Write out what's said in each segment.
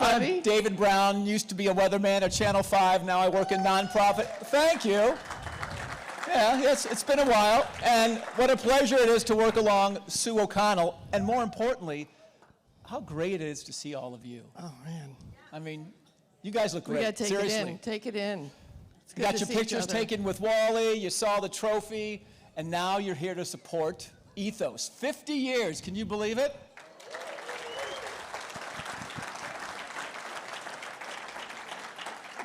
everybody. I'm David Brown, used to be a weatherman at Channel 5. Now I work in nonprofit. Thank you. Yeah, yes, it's been a while. And what a pleasure it is to work along Sue O'Connell. And more importantly, how great it is to see all of you. Oh, man. I mean, you guys look great. We got to take Seriously. it in. Take it in. It's You good got to your see pictures each other. taken with Wally, you saw the trophy, and now you're here to support Ethos. 50 years, can you believe it?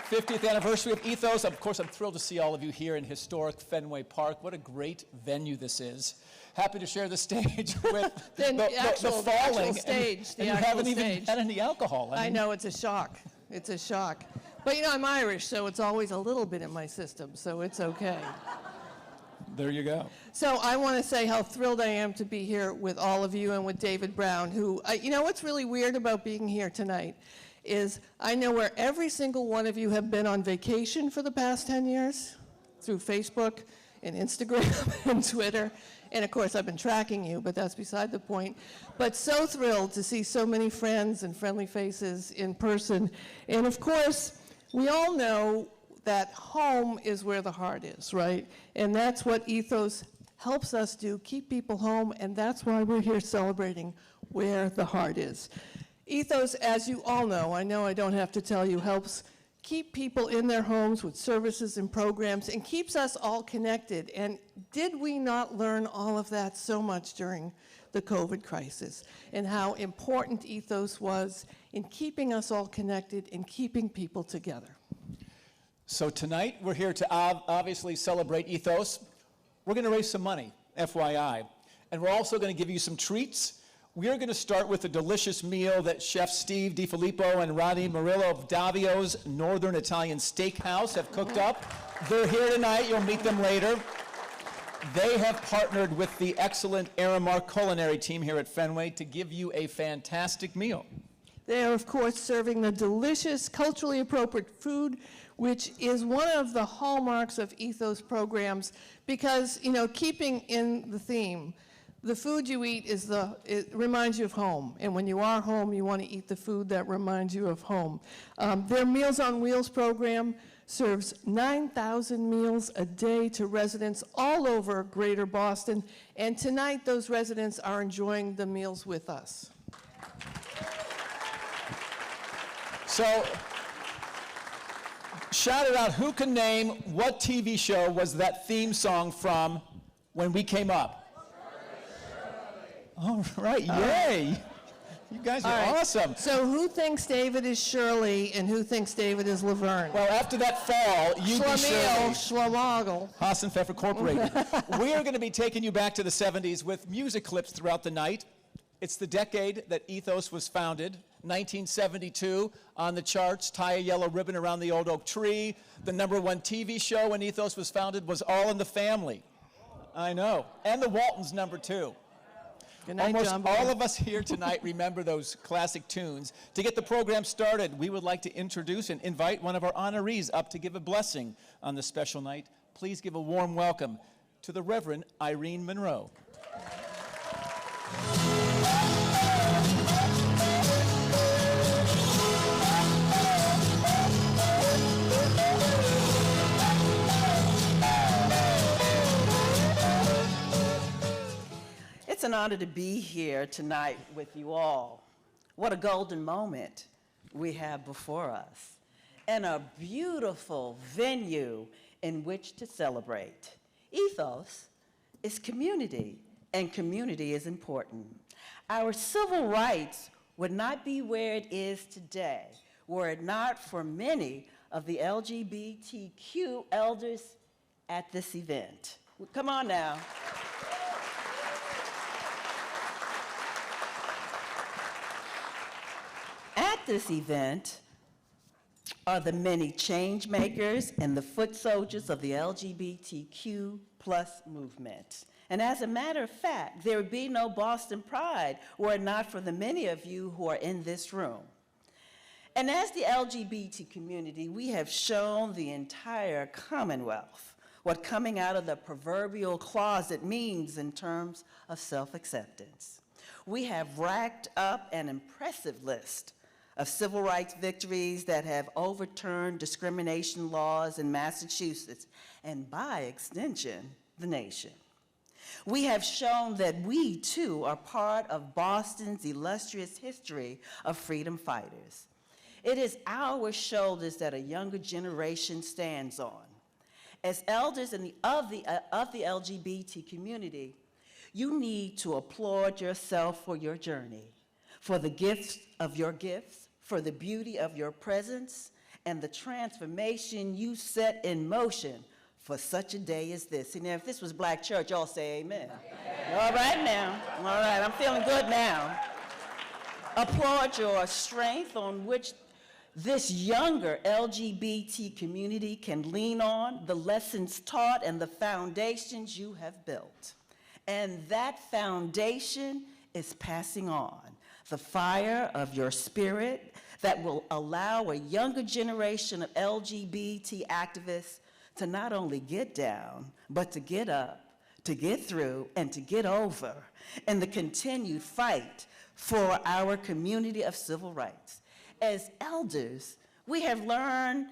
'50th anniversary of Ethos. Of course, I'm thrilled to see all of you here in historic Fenway Park. What a great venue this is. Happy to share the stage with the falling. Stage. And you haven't even had any alcohol. I know, it's a shock. It's a shock. But you know, I'm Irish, so it's always a little bit in my system, so it's okay. There you go. So I want to say how thrilled I am to be here with all of you and with David Brown, who, you know what's really weird about being here tonight is I know where every single one of you have been on vacation for the past 10 years, through Facebook and Instagram and Twitter. And of course, I've been tracking you, but that's beside the point. But so thrilled to see so many friends and friendly faces in person. And of course, we all know that home is where the heart is, right? And that's what Ethos helps us do, keep people home, and that's why we're here celebrating where the heart is. Ethos, as you all know I don't have to tell you, helps keep people in their homes with services and programs and keeps us all connected. And did we not learn all of that so much during the COVID crisis and how important Ethos was in keeping us all connected and keeping people together? So tonight, we're here to obviously celebrate Ethos. We're going to raise some money, FYI. And we're also going to give you some treats. We are going to start with a delicious meal that Chef Steve DiFilippo and Ronnie Murillo of Davio's Northern Italian Steakhouse have cooked up. They're here tonight. You'll meet them later. They have partnered with the excellent Aramark culinary team here at Fenway to give you a fantastic meal. They are, of course, serving the delicious, culturally appropriate food, which is one of the hallmarks of Ethos programs because, you know, keeping in the theme, the food you eat it reminds you of home. And when you are home, you want to eat the food that reminds you of home. Their Meals on Wheels program serves 9,000 meals a day to residents all over Greater Boston. And tonight, those residents are enjoying the meals with us. So, shout it out. Who can name what TV show was that theme song from when we came up? All right, yay. You guys are awesome. So who thinks David is Shirley and who thinks David is Laverne? Well, after that fall, you be Shirley. Schlemagle. Haas and Pfeffer Corporated. We are going to be taking you back to the 70s with music clips throughout the night. It's the decade that Ethos was founded. 1972, on the charts, tie a yellow ribbon around the old oak tree. The #1 TV show when Ethos was founded was All in the Family. I know. And the Waltons #2. Good night, Almost John all of us here tonight remember those classic tunes. To get the program started, we would like to introduce and invite one of our honorees up to give a blessing on this special night. Please give a warm welcome to the Reverend Irene Monroe. It's an honor to be here tonight with you all. What a golden moment we have before us, and a beautiful venue in which to celebrate. Ethos is community, and community is important. Our civil rights would not be where it is today were it not for many of the LGBTQ elders at this event. Come on now. At this event are the many change makers and the foot soldiers of the LGBTQ+ movement. And as a matter of fact, there would be no Boston Pride were it not for the many of you who are in this room. And as the LGBT community, we have shown the entire Commonwealth what coming out of the proverbial closet means in terms of self-acceptance. We have racked up an impressive list of civil rights victories that have overturned discrimination laws in Massachusetts, and by extension, the nation. We have shown that we, too, are part of Boston's illustrious history of freedom fighters. It is our shoulders that a younger generation stands on. As elders of the LGBT community, you need to applaud yourself for your journey, for the gifts of your gifts, for the beauty of your presence, and the transformation you set in motion for such a day as this. And if this was Black church, y'all say amen. All right now. All right, I'm feeling good now. Applaud your strength on which this younger LGBT community can lean on, the lessons taught and the foundations you have built. And that foundation is passing on the fire of your spirit that will allow a younger generation of LGBT activists to not only get down, but to get up, to get through, and to get over in the continued fight for our community of civil rights. As elders, we have earned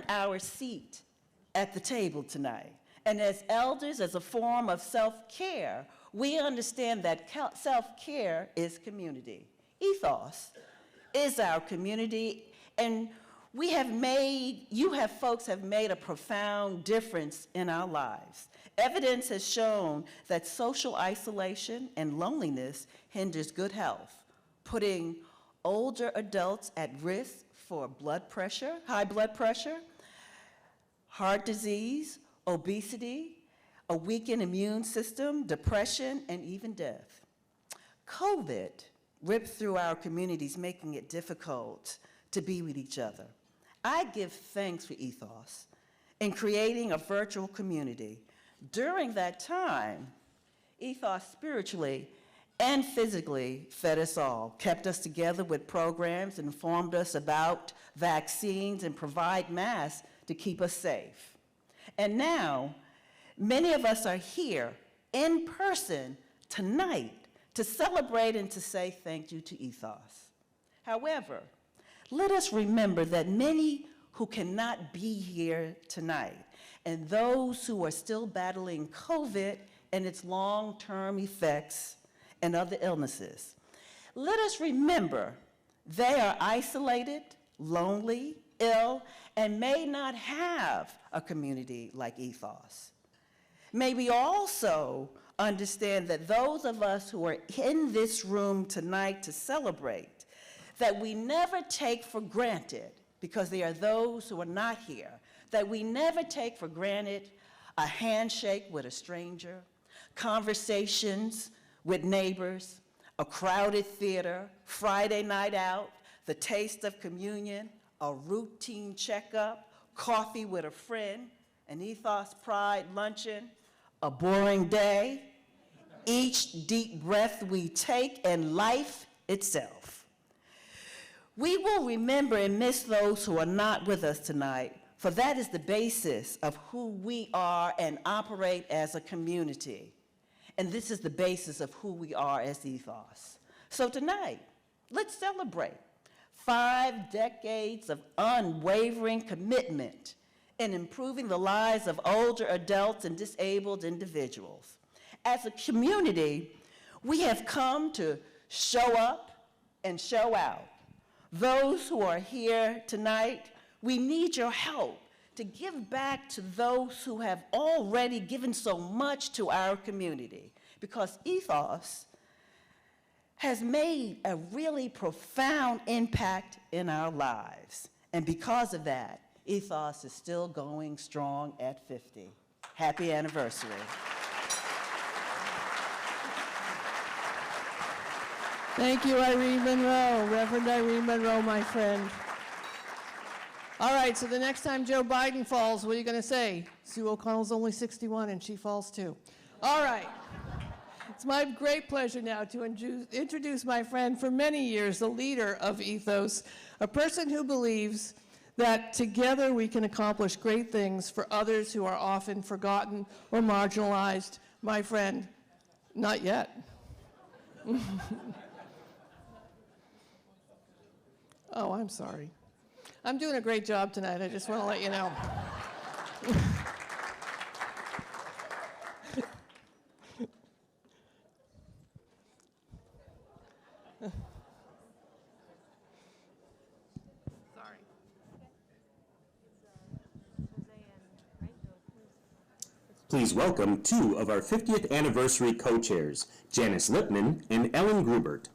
our seat at the table tonight. And as elders, as a form of self-care, we understand that self-care is community. Ethos is our community, and folks have made a profound difference in our lives. Evidence has shown that social isolation and loneliness hinders good health, putting older adults at risk for high blood pressure, heart disease, obesity, a weakened immune system, depression, and even death. COVID ripped through our communities, making it difficult to be with each other. I give thanks for Ethos in creating a virtual community. During that time, Ethos spiritually and physically fed us all, kept us together with programs, informed us about vaccines, and provide masks to keep us safe. And now, many of us are here in person tonight to celebrate and to say thank you to Ethos. However, let us remember that many who cannot be here tonight, and those who are still battling COVID and its long-term effects and other illnesses, let us remember they are isolated, lonely, ill, and may not have a community like Ethos. May we also understand that those of us who are in this room tonight to celebrate, that we never take for granted, because there are those who are not here, that we never take for granted a handshake with a stranger, conversations with neighbors, a crowded theater, Friday night out, the taste of communion, a routine checkup, coffee with a friend, an Ethos Pride luncheon, a boring day, each deep breath we take, and life itself. We will remember and miss those who are not with us tonight, for that is the basis of who we are and operate as a community. And this is the basis of who we are as Ethos. So tonight, let's celebrate 5 decades of unwavering commitment in improving the lives of older adults and disabled individuals. As a community, we have come to show up and show out. Those who are here tonight, we need your help to give back to those who have already given so much to our community, because Ethos has made a really profound impact in our lives. And because of that, Ethos is still going strong at 50. Happy anniversary. Thank you, Irene Monroe, Reverend Irene Monroe, my friend. All right, so the next time Joe Biden falls, what are you going to say? Sue O'Connell's only 61 and she falls too. All right. It's my great pleasure now to introduce my friend for many years, the leader of Ethos, a person who believes that together we can accomplish great things for others who are often forgotten or marginalized. My friend, not yet. Oh, I'm sorry. I'm doing a great job tonight. I just want to let you know. Sorry. Please welcome two of our 50th anniversary co-chairs, Janice Lippman and Ellen Grubert.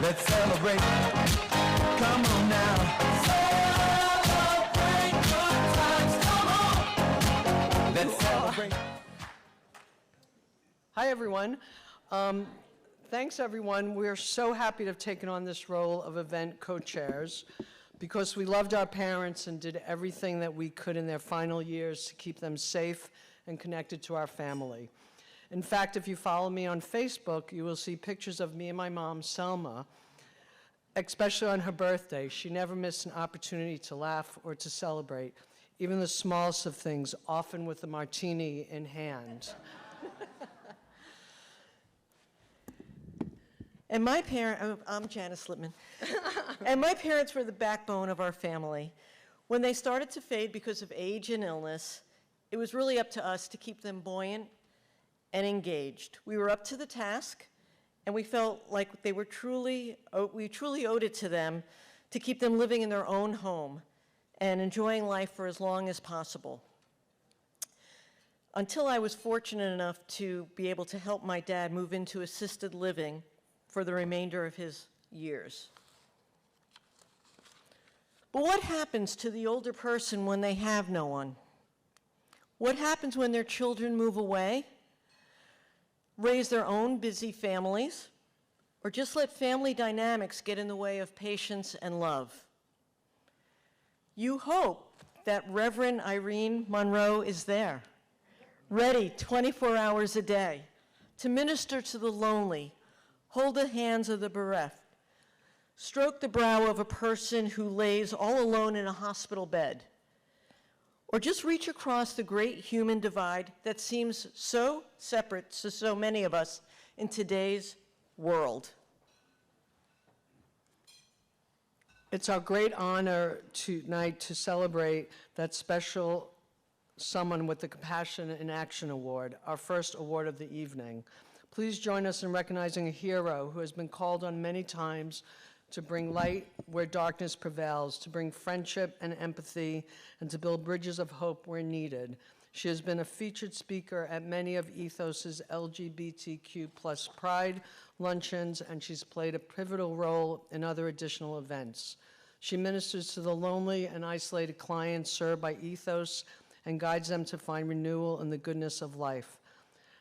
Let's celebrate. Come on now. Celebrate good times. Come on. Let's celebrate. Hi, everyone. Thanks, everyone. We're so happy to have taken on this role of event co-chairs because we loved our parents and did everything that we could in their final years to keep them safe and connected to our family. In fact, if you follow me on Facebook, you will see pictures of me and my mom, Selma, especially on her birthday. She never missed an opportunity to laugh or to celebrate, even the smallest of things, often with a martini in hand. And I'm Janice Lippman, and my parents were the backbone of our family. When they started to fade because of age and illness, it was really up to us to keep them buoyant and engaged. We were up to the task, and we felt like we truly owed it to them to keep them living in their own home and enjoying life for as long as possible. Until I was fortunate enough to be able to help my dad move into assisted living for the remainder of his years. But what happens to the older person when they have no one? What happens when their children move away, raise their own busy families, or just let family dynamics get in the way of patience and love? You hope that Reverend Irene Monroe is there, ready 24 hours a day to minister to the lonely, hold the hands of the bereft, stroke the brow of a person who lays all alone in a hospital bed, or just reach across the great human divide that seems so separate to so many of us in today's world. It's our great honor tonight to celebrate that special someone with the Compassion in Action Award, our first award of the evening. Please join us in recognizing a hero who has been called on many times to bring light where darkness prevails, to bring friendship and empathy, and to build bridges of hope where needed. She has been a featured speaker at many of Ethos's LGBTQ+ Pride luncheons, and she's played a pivotal role in other additional events. She ministers to the lonely and isolated clients served by Ethos and guides them to find renewal in the goodness of life.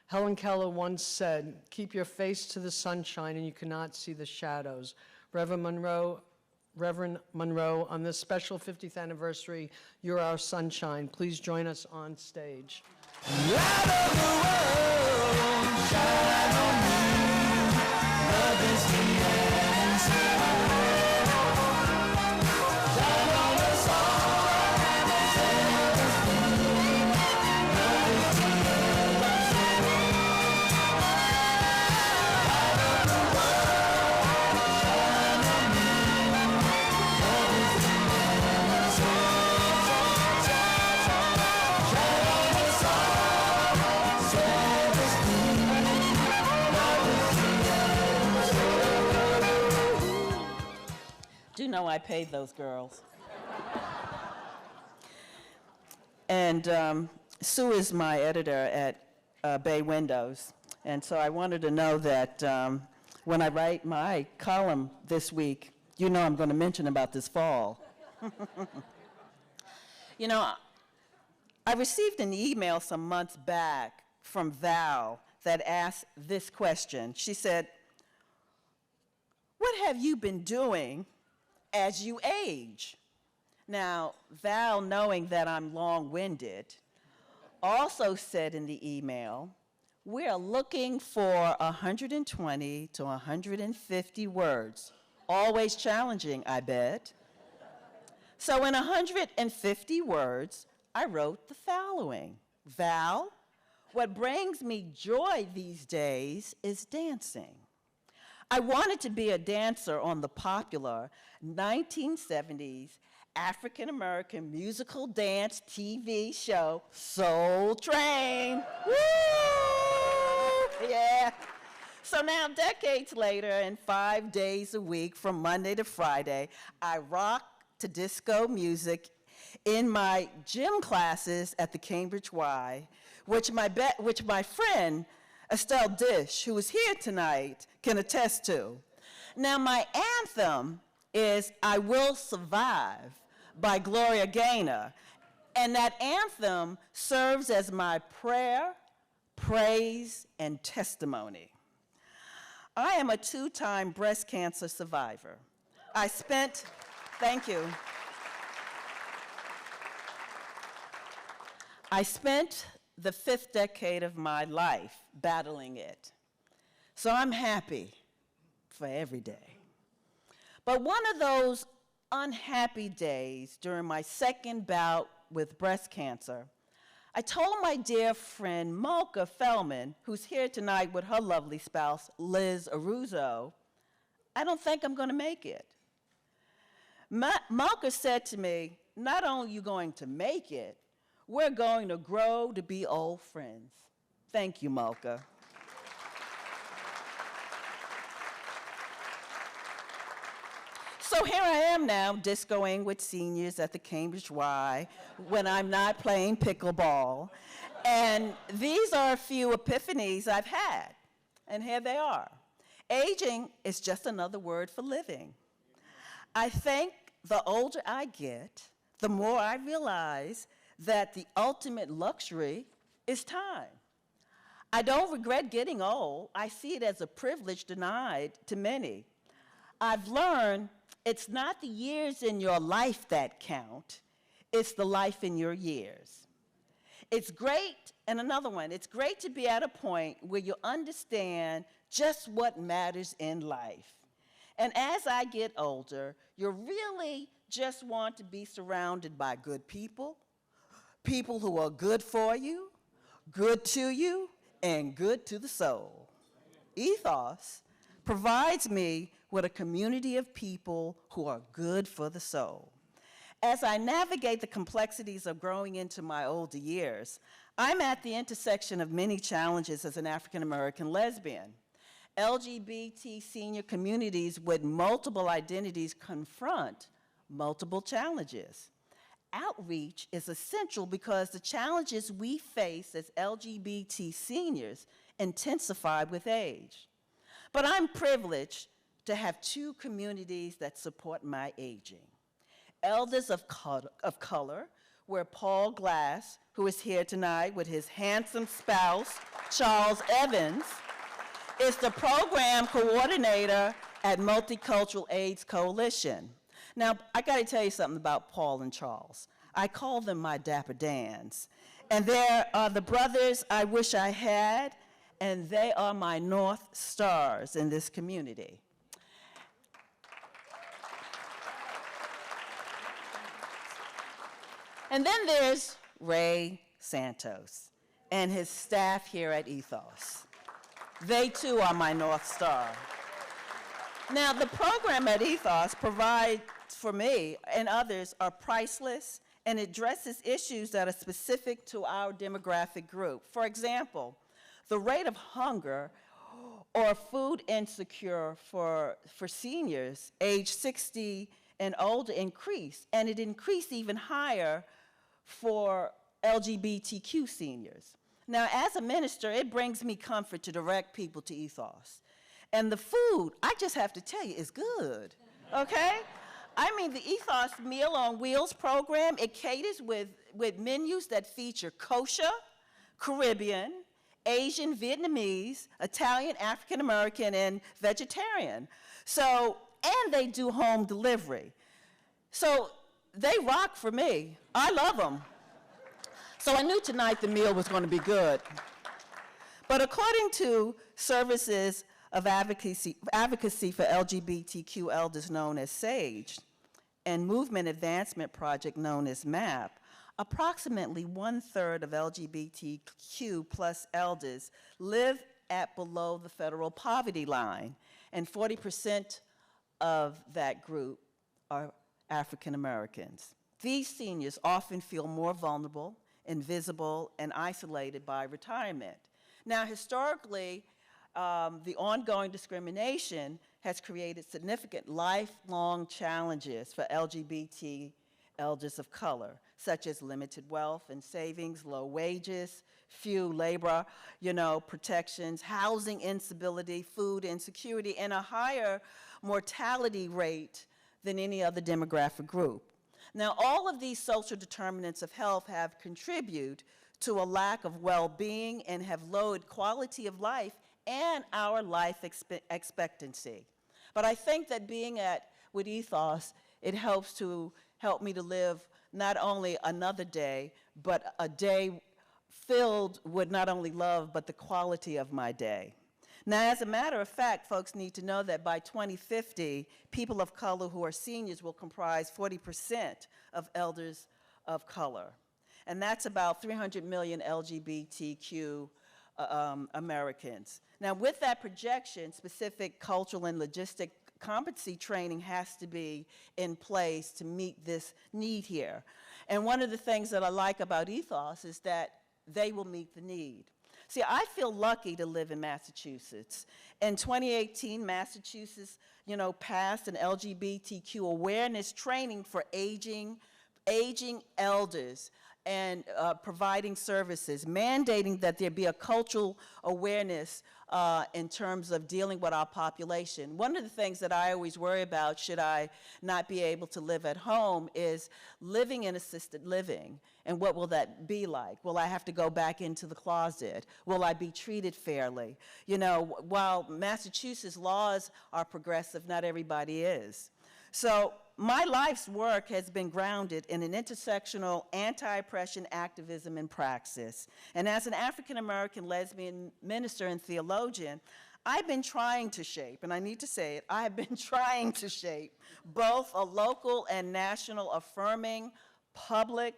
Helen Keller once said, "Keep your face to the sunshine and you cannot see the shadows." Reverend Monroe, on this special 50th anniversary, you're our sunshine. Please join us on stage. Light of the world, shine on me. Love is the answer. Shine on us all. Set us free. Love is the answer. Light of the world, shine on me. Love is the answer. Shine on us all. Set us free. Love is the answer. Do you know I paid those girls? And Sue is my editor at Bay Windows. And so I wanted to know that when I write my column this week, you know I'm going to mention about this fall. You know, I received an email some months back from Val that asked this question. She said, "What have you been doing as you age?" Now, Val, knowing that I'm long-winded, also said in the email, "We are looking for 120 to 150 words. Always challenging, I bet." So in 150 words, I wrote the following. "Val, What brings me joy these days is dancing. I wanted to be a dancer on the popular 1970s African-American musical dance TV show, Soul Train. Woo! Yeah. So now, decades later, and 5 days a week from Monday to Friday, I rock to disco music in my gym classes at the Cambridge Y, which my friend Estelle Dish, who is here tonight, can attest to. Now, my anthem is I Will Survive by Gloria Gaynor, and that anthem serves as my prayer, praise, and testimony. I am a 2-time breast cancer survivor. Thank you. I spent the 5th decade of my life battling it. So I'm happy for every day. But one of those unhappy days during my 2nd bout with breast cancer, I told my dear friend Malka Feldman, who's here tonight with her lovely spouse, Liz Aruzo, I don't think I'm going to make it. Malka said to me, not only are you going to make it, we're going to grow to be old friends. Thank you, Malka. So here I am now, discoing with seniors at the Cambridge Y when I'm not playing pickleball. And these are a few epiphanies I've had. And here they are. Aging is just another word for living. I think the older I get, the more I realize that the ultimate luxury is time. I don't regret getting old. I see it as a privilege denied to many. I've learned it's not the years in your life that count, it's the life in your years. It's great, and another one, it's great to be at a point where you understand just what matters in life. And as I get older, you really just want to be surrounded by good people, people who are good for you, good to you, and good to the soul. Ethos provides me with a community of people who are good for the soul. As I navigate the complexities of growing into my older years, I'm at the intersection of many challenges as an African-American lesbian. LGBT senior communities with multiple identities confront multiple challenges. Outreach is essential because the challenges we face as LGBT seniors intensify with age. But I'm privileged to have 2 communities that support my aging. Elders of Color, where Paul Glass, who is here tonight with his handsome spouse, Charles Evans, is the program coordinator at Multicultural AIDS Coalition. Now, I gotta tell you something about Paul and Charles. I call them my Dapper Dans. And there are the brothers I wish I had, and they are my North Stars in this community. And then there's Ray Santos and his staff here at Ethos. They too are my North Star. Now, the program at Ethos provides for me and others are priceless and addresses issues that are specific to our demographic group. For example, the rate of hunger or food insecure for seniors age 60 and older increased, and it increased even higher for LGBTQ seniors. Now, as a minister, it brings me comfort to direct people to Ethos. And the food, I just have to tell you, is good, okay? I mean, the Ethos Meal on Wheels program, it caters with menus that feature kosher, Caribbean, Asian, Vietnamese, Italian, African American, and vegetarian. So, and they do home delivery. So they rock for me. I love them. So I knew tonight the meal was going to be good. But according to Services of Advocacy for LGBTQ Elders known as SAGE, and Movement Advancement Project known as MAP, approximately 1/3 of LGBTQ plus elders live at below the federal poverty line, and 40% of that group are African Americans. These seniors often feel more vulnerable, invisible, and isolated by retirement. Now, historically, the ongoing discrimination has created significant lifelong challenges for LGBT elders of color, such as limited wealth and savings, low wages, few labor, protections, housing instability, food insecurity, and a higher mortality rate than any other demographic group. Now, all of these social determinants of health have contributed to a lack of well-being and have lowered quality of life and our life expectancy. But I think that being with Ethos, it helps me to live not only another day, but a day filled with not only love, but the quality of my day. Now, as a matter of fact, folks need to know that by 2050, people of color who are seniors will comprise 40% of elders of color. And that's about 300 million LGBTQ Americans. Now, with that projection, specific cultural and logistic competency training has to be in place to meet this need here. And one of the things that I like about Ethos is that they will meet the need. See, I feel lucky to live in Massachusetts. In 2018, Massachusetts, passed an LGBTQ awareness training for aging elders and providing services, mandating that there be a cultural awareness in terms of dealing with our population. One of the things that I always worry about, should I not be able to live at home, is living in assisted living. And what will that be like? Will I have to go back into the closet? Will I be treated fairly? While Massachusetts laws are progressive, not everybody is. So my life's work has been grounded in an intersectional anti-oppression activism and praxis. And as an African-American lesbian minister and theologian, I've been trying to shape, and I need to say it, I've been trying to shape both a local and national affirming public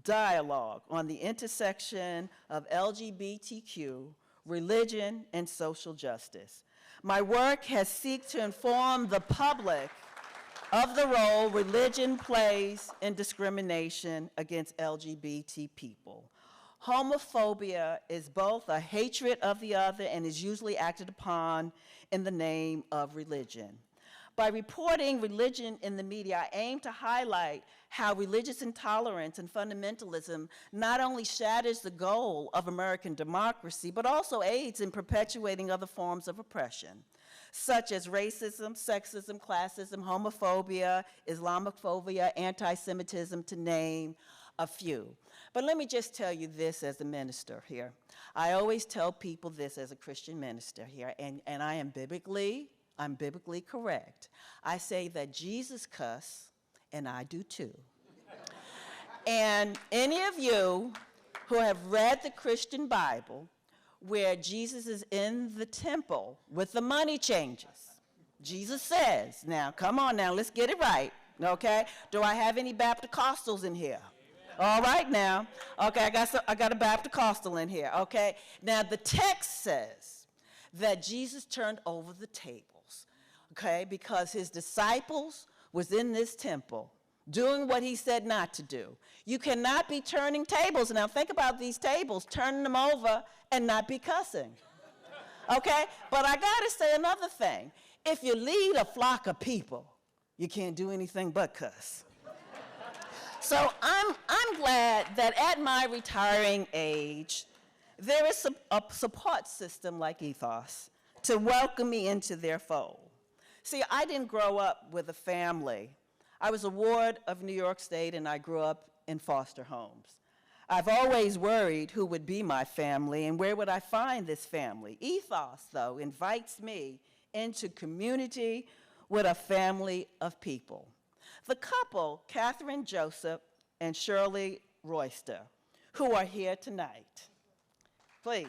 dialogue on the intersection of LGBTQ, religion, and social justice. My work has sought to inform the public of the role religion plays in discrimination against LGBT people. Homophobia is both a hatred of the other and is usually acted upon in the name of religion. By reporting religion in the media, I aim to highlight how religious intolerance and fundamentalism not only shatters the goal of American democracy, but also aids in perpetuating other forms of oppression, such as racism, sexism, classism, homophobia, Islamophobia, anti-Semitism, to name a few. But let me just tell you this as a minister here. I always tell people this as a Christian minister here, and I'm biblically correct. I say that Jesus cussed, and I do too. And any of you who have read the Christian Bible, where Jesus is in the temple with the money changers, Jesus says, now, come on now, let's get it right, okay? Do I have any Baptist-costals in here? All right now, okay, I got a Baptist-costal in here, okay? Now, the text says that Jesus turned over the tables, okay, because his disciples was in this temple doing what he said not to do. You cannot be turning tables. Now, think about these tables, turning them over and not be cussing, okay? But I gotta say another thing. If you lead a flock of people, you can't do anything but cuss. So I'm glad that at my retiring age, there is a support system like Ethos to welcome me into their fold. See, I didn't grow up with a family. I was a ward of New York State, and I grew up in foster homes. I've always worried who would be my family and where would I find this family. Ethos, though, invites me into community with a family of people. The couple, Catherine Joseph and Shirley Royster, who are here tonight. Please.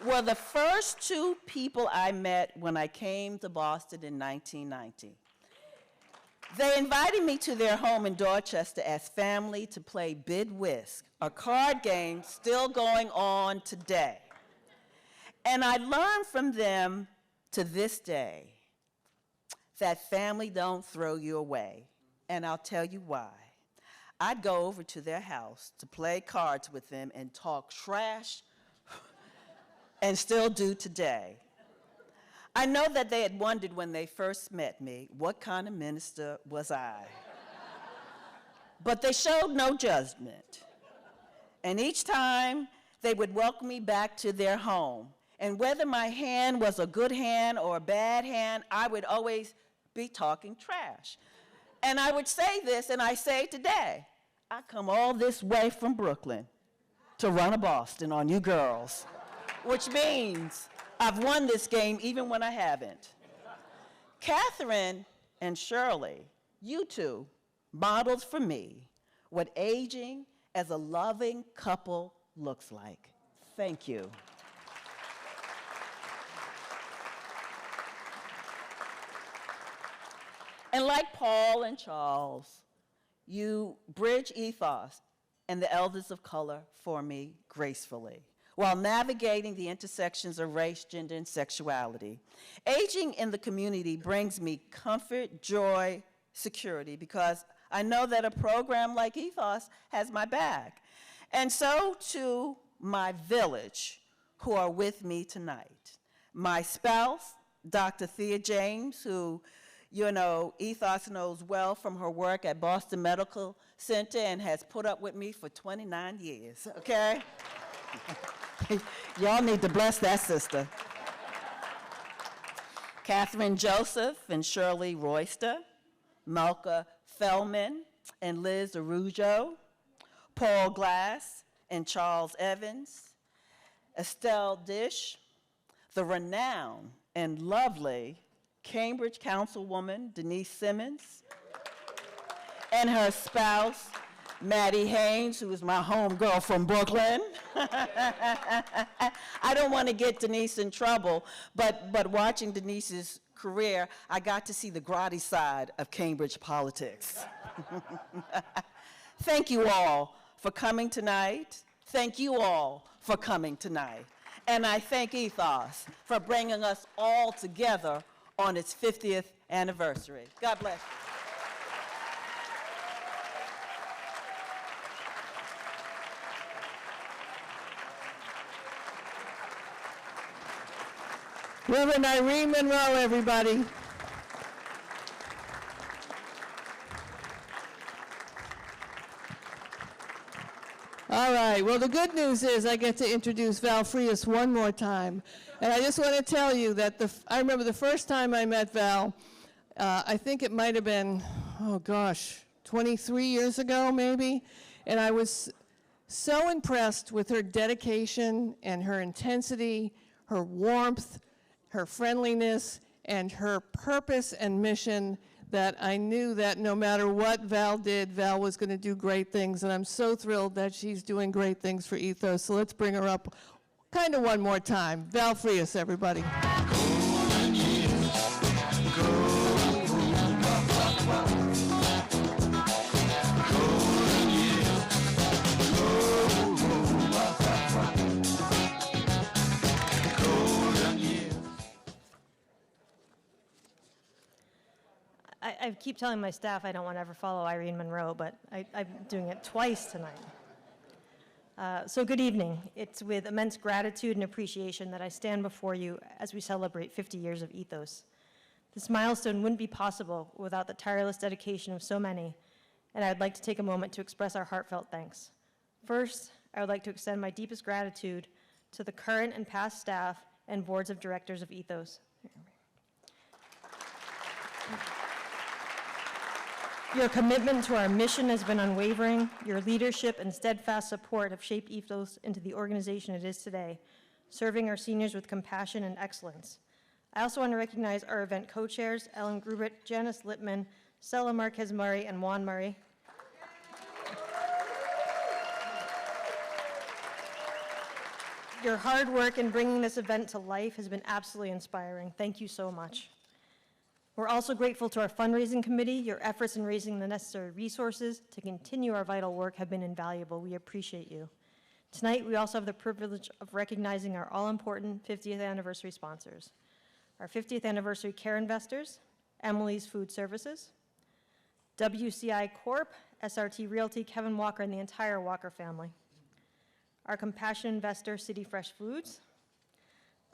Were the first two people I met when I came to Boston in 1990. They invited me to their home in Dorchester as family to play Bid Whisk, a card game still going on today. And I learned from them to this day that family don't throw you away, and I'll tell you why. I'd go over to their house to play cards with them and talk trash, and still do today. I know that they had wondered when they first met me, what kind of minister was I? But they showed no judgment. And each time they would welcome me back to their home. And whether my hand was a good hand or a bad hand, I would always be talking trash. And I would say this, and I say today, I come all this way from Brooklyn to run a Boston on you girls, which means I've won this game even when I haven't. Catherine and Shirley, you two modeled for me what aging as a loving couple looks like. Thank you. And like Paul and Charles, you bridge ethos and the elders of color for me gracefully, while navigating the intersections of race, gender, and sexuality. Aging in the community brings me comfort, joy, security, because I know that a program like Ethos has my back. And so to my village who are with me tonight. My spouse, Dr. Thea James, who Ethos knows well from her work at Boston Medical Center and has put up with me for 29 years, okay? Y'all need to bless that sister. Catherine Joseph and Shirley Royster, Malka Fellman and Liz Arujo, Paul Glass and Charles Evans, Estelle Dish, the renowned and lovely Cambridge Councilwoman Denise Simmons, and her spouse, Maddie Haynes, who is my homegirl from Brooklyn. I don't want to get Denise in trouble, but watching Denise's career, I got to see the grotty side of Cambridge politics. Thank you all for coming tonight. Thank you all for coming tonight. And I thank Ethos for bringing us all together on its 50th anniversary. God bless you. Reverend Irene Monroe, everybody. All right, well, the good news is I get to introduce Val Frias one more time. And I just want to tell you that I remember the first time I met Val, I think it might have been, 23 years ago maybe, and I was so impressed with her dedication and her intensity, her warmth, her friendliness, and her purpose and mission that I knew that no matter what Val did, Val was going to do great things, and I'm so thrilled that she's doing great things for Ethos. So let's bring her up kind of one more time. Val Frias, everybody. I keep telling my staff I don't want to ever follow Irene Monroe, but I'm doing it twice tonight. So good evening. It's with immense gratitude and appreciation that I stand before you as we celebrate 50 years of Ethos. This milestone wouldn't be possible without the tireless dedication of so many, and I'd like to take a moment to express our heartfelt thanks. First, I would like to extend my deepest gratitude to the current and past staff and boards of directors of Ethos. Your commitment to our mission has been unwavering. Your leadership and steadfast support have shaped Ethos into the organization it is today, serving our seniors with compassion and excellence. I also want to recognize our event co-chairs, Ellen Grubert, Janice Lippman, Stella Marquez Murray, and Juan Murray. Your hard work in bringing this event to life has been absolutely inspiring. Thank you so much. We're also grateful to our fundraising committee. Your efforts in raising the necessary resources to continue our vital work have been invaluable. We appreciate you. Tonight, we also have the privilege of recognizing our all-important 50th anniversary sponsors. Our 50th anniversary care investors, Emily's Food Services, WCI Corp., SRT Realty, Kevin Walker, and the entire Walker family. Our compassion investor, City Fresh Foods.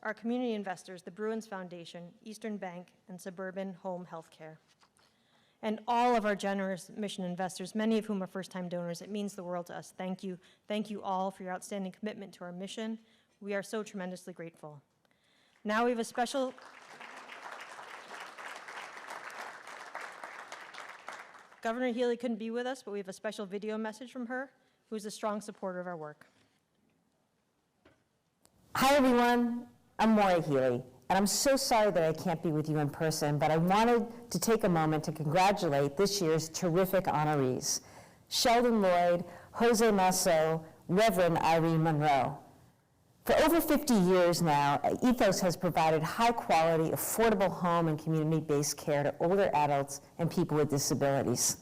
Our community investors, the Bruins Foundation, Eastern Bank, and Suburban Home Healthcare. And all of our generous mission investors, many of whom are first-time donors. It means the world to us. Thank you. Thank you all for your outstanding commitment to our mission. We are so tremendously grateful. Now we have a special... Governor Healy couldn't be with us, but we have a special video message from her, who is a strong supporter of our work. Hi, everyone. I'm Maura Healy, and I'm so sorry that I can't be with you in person, but I wanted to take a moment to congratulate this year's terrific honorees, Sheldon Lloyd, Jose Masso, Reverend Irene Monroe. For over 50 years now, Ethos has provided high-quality, affordable home and community-based care to older adults and people with disabilities.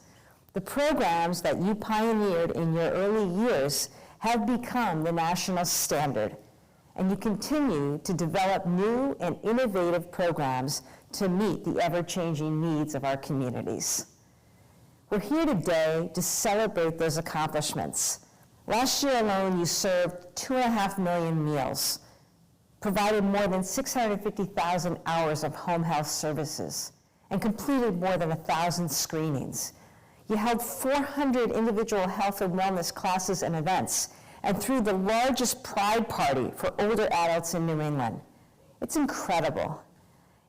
The programs that you pioneered in your early years have become the national standard, and you continue to develop new and innovative programs to meet the ever-changing needs of our communities. We're here today to celebrate those accomplishments. Last year alone, you served 2.5 million meals, provided more than 650,000 hours of home health services, and completed more than 1,000 screenings. You held 400 individual health and wellness classes and events, and threw the largest pride party for older adults in New England. It's incredible.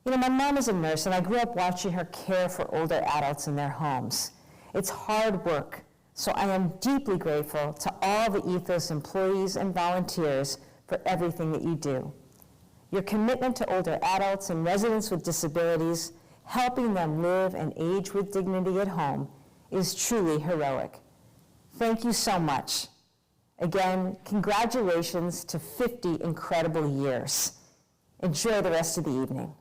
You know, my mom is a nurse, and I grew up watching her care for older adults in their homes. It's hard work, so I am deeply grateful to all the Ethos employees and volunteers for everything that you do. Your commitment to older adults and residents with disabilities, helping them live and age with dignity at home, is truly heroic. Thank you so much. Again, congratulations to 50 incredible years. Enjoy the rest of the evening.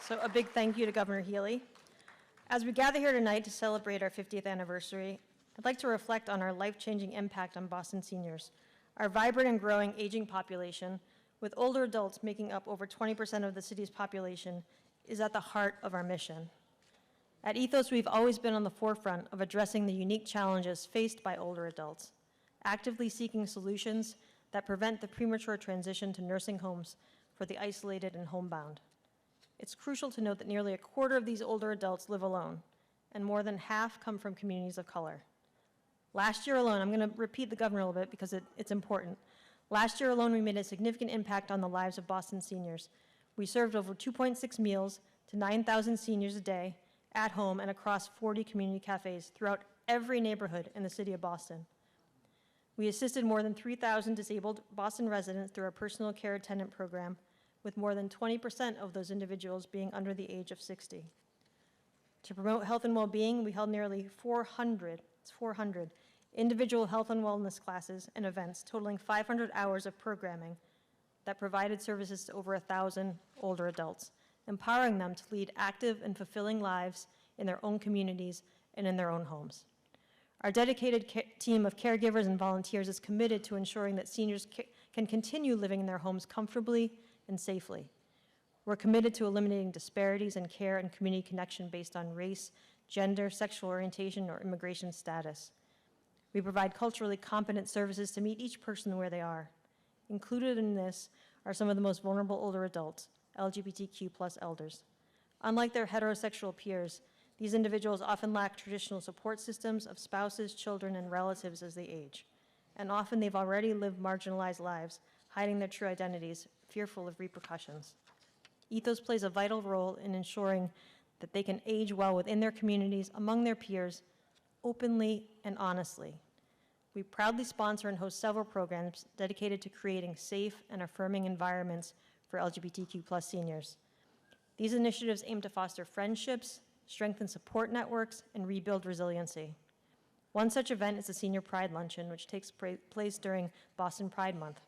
So a big thank you to Governor Healy. As we gather here tonight to celebrate our 50th anniversary, I'd like to reflect on our life-changing impact on Boston seniors, our vibrant and growing aging population, with older adults making up over 20% of the city's population, is at the heart of our mission. At Ethos, we've always been on the forefront of addressing the unique challenges faced by older adults, actively seeking solutions that prevent the premature transition to nursing homes for the isolated and homebound. It's crucial to note that nearly a quarter of these older adults live alone, and more than half come from communities of color. Last year alone, I'm going to repeat the governor a little bit because it's important. Last year alone, we made a significant impact on the lives of Boston seniors. We served over 2.6 meals to 9,000 seniors a day, at home and across 40 community cafes throughout every neighborhood in the city of Boston. We assisted more than 3,000 disabled Boston residents through our personal care attendant program, with more than 20% of those individuals being under the age of 60. To promote health and well-being, we held nearly 400 individual health and wellness classes and events totaling 500 hours of programming that provided services to over 1,000 older adults, empowering them to lead active and fulfilling lives in their own communities and in their own homes. Our dedicated team of caregivers and volunteers is committed to ensuring that seniors can continue living in their homes comfortably and safely. We're committed to eliminating disparities in care and community connection based on race, gender, sexual orientation, or immigration status. We provide culturally competent services to meet each person where they are. Included in this are some of the most vulnerable older adults, LGBTQ+ elders. Unlike their heterosexual peers, these individuals often lack traditional support systems of spouses, children, and relatives as they age. And often they've already lived marginalized lives, hiding their true identities, fearful of repercussions. Ethos plays a vital role in ensuring that they can age well within their communities, among their peers, openly and honestly. We proudly sponsor and host several programs dedicated to creating safe and affirming environments for LGBTQ+ seniors. These initiatives aim to foster friendships, strengthen support networks, and rebuild resiliency. One such event is the Senior Pride Luncheon, which takes place during Boston Pride Month.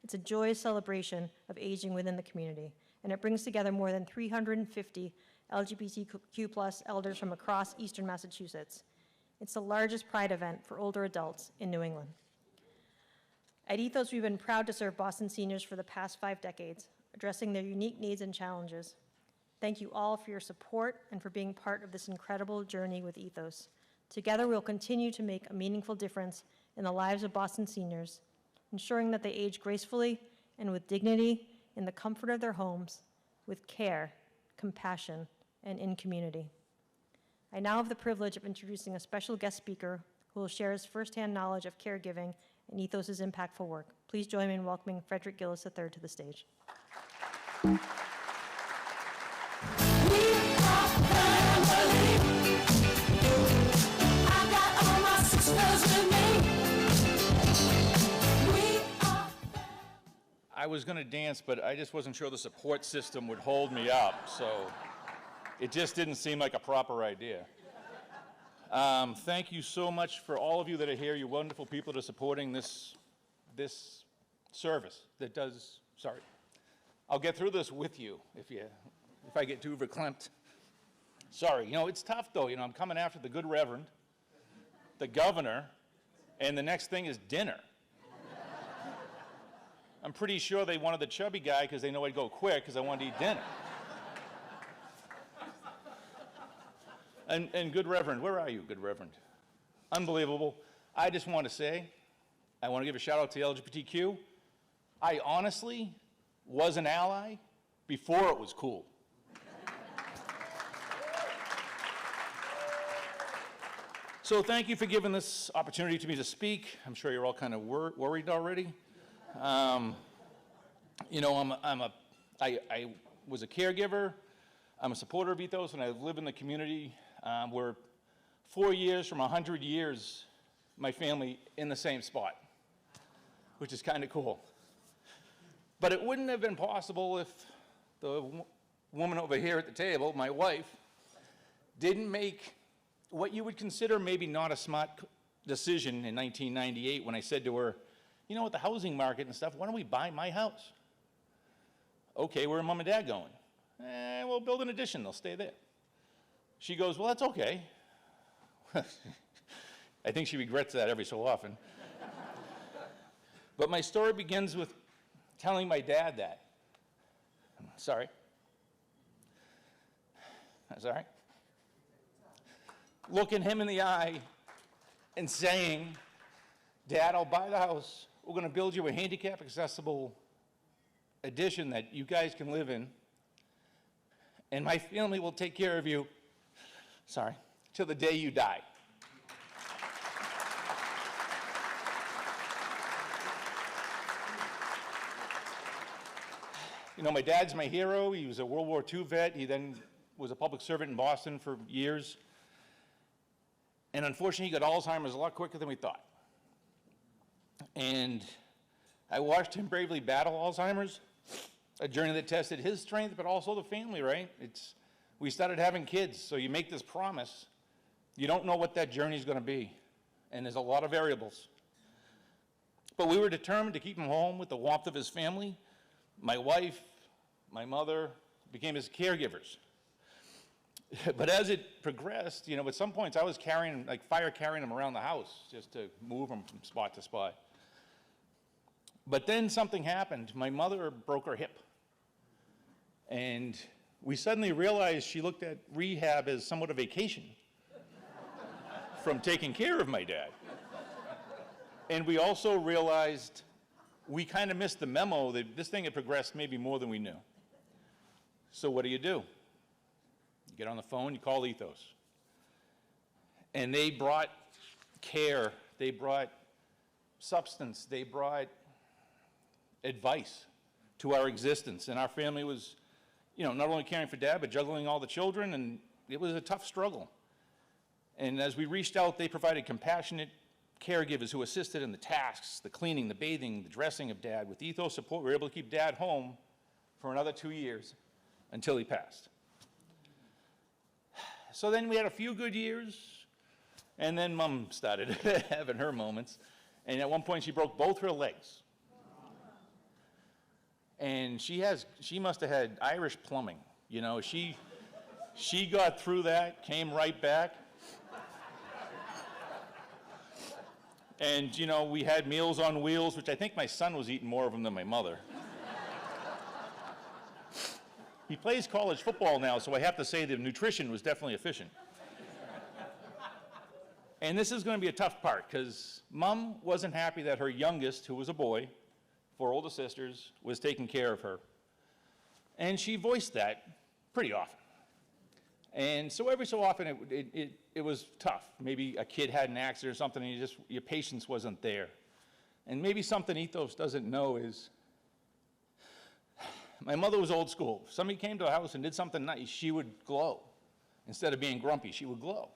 It's a joyous celebration of aging within the community, and it brings together more than 350 LGBTQ+ elders from across Eastern Massachusetts. It's the largest pride event for older adults in New England. At Ethos, we've been proud to serve Boston seniors for the past 5 decades, addressing their unique needs and challenges. Thank you all for your support and for being part of this incredible journey with Ethos. Together, we'll continue to make a meaningful difference in the lives of Boston seniors, ensuring that they age gracefully and with dignity in the comfort of their homes, with care, compassion, and in community. I now have the privilege of introducing a special guest speaker who will share his firsthand knowledge of caregiving and Ethos' impactful work. Please join me in welcoming Frederick Gillis III to the stage. We are family. I got all my sisters with me. We are family. I was going to dance, but I just wasn't sure the support system would hold me up, so it just didn't seem like a proper idea. Thank you so much for all of you that are here, you wonderful people that are supporting this service that does, sorry. I'll get through this with you if I get too verklempt. Sorry, it's tough though, I'm coming after the good reverend, the governor, and the next thing is dinner. I'm pretty sure they wanted the chubby guy because they know I'd go quick because I wanted to eat dinner. And good reverend, where are you, good reverend? Unbelievable. I just want to say, I want to give a shout out to LGBTQ. I honestly was an ally before it was cool. So thank you for giving this opportunity to me to speak. I'm sure you're all kind of worried already. I was a caregiver. I'm a supporter of Ethos, and I live in the community. We're 4 years from 100 years, my family in the same spot, which is kind of cool. But it wouldn't have been possible if the woman over here at the table, my wife, didn't make what you would consider maybe not a smart decision in 1998 when I said to her, with the housing market and stuff, why don't we buy my house? Okay, where are Mom and Dad going? We'll build an addition, they'll stay there. She goes, well, that's okay. I think she regrets that every so often. But my story begins with telling my dad that. Sorry. That's all right. Looking him in the eye and saying, Dad, I'll buy the house. We're going to build you a handicap-accessible addition that you guys can live in, and my family will take care of you, till the day you die. My dad's my hero. He was a World War II vet. He then was a public servant in Boston for years. And unfortunately, he got Alzheimer's a lot quicker than we thought. And I watched him bravely battle Alzheimer's, a journey that tested his strength, but also the family, right? We started having kids, so you make this promise. You don't know what that journey is going to be, and there's a lot of variables. But we were determined to keep him home with the warmth of his family. My wife, my mother became his caregivers. But as it progressed, at some points I was carrying him around the house just to move him from spot to spot. But then something happened. My mother broke her hip. And we suddenly realized she looked at rehab as somewhat a vacation from taking care of my dad. And we also realized we kind of missed the memo that this thing had progressed maybe more than we knew. So what do? You get on the phone, you call Ethos. And they brought care, they brought substance, they brought advice to our existence. And our family was, not only caring for Dad, but juggling all the children, and it was a tough struggle. And as we reached out, they provided compassionate caregivers who assisted in the tasks, the cleaning, the bathing, the dressing of Dad. With Ethos support, we were able to keep Dad home for another 2 years until he passed. So then we had a few good years, and then Mom started having her moments. And at one point, she broke both her legs. And she must have had Irish plumbing, you know. She got through that, came right back. And, you know, we had Meals on Wheels, which I think my son was eating more of them than my mother. He plays college football now, so I have to say the nutrition was definitely efficient. And this is going to be a tough part, because Mom wasn't happy that her youngest, who was a boy, 4 older sisters, was taking care of her. And she voiced that pretty often. And so every so often it was tough. Maybe a kid had an accident or something and your patience wasn't there. And maybe something Ethos doesn't know is, my mother was old school. If somebody came to her house and did something nice, she would glow. Instead of being grumpy, she would glow.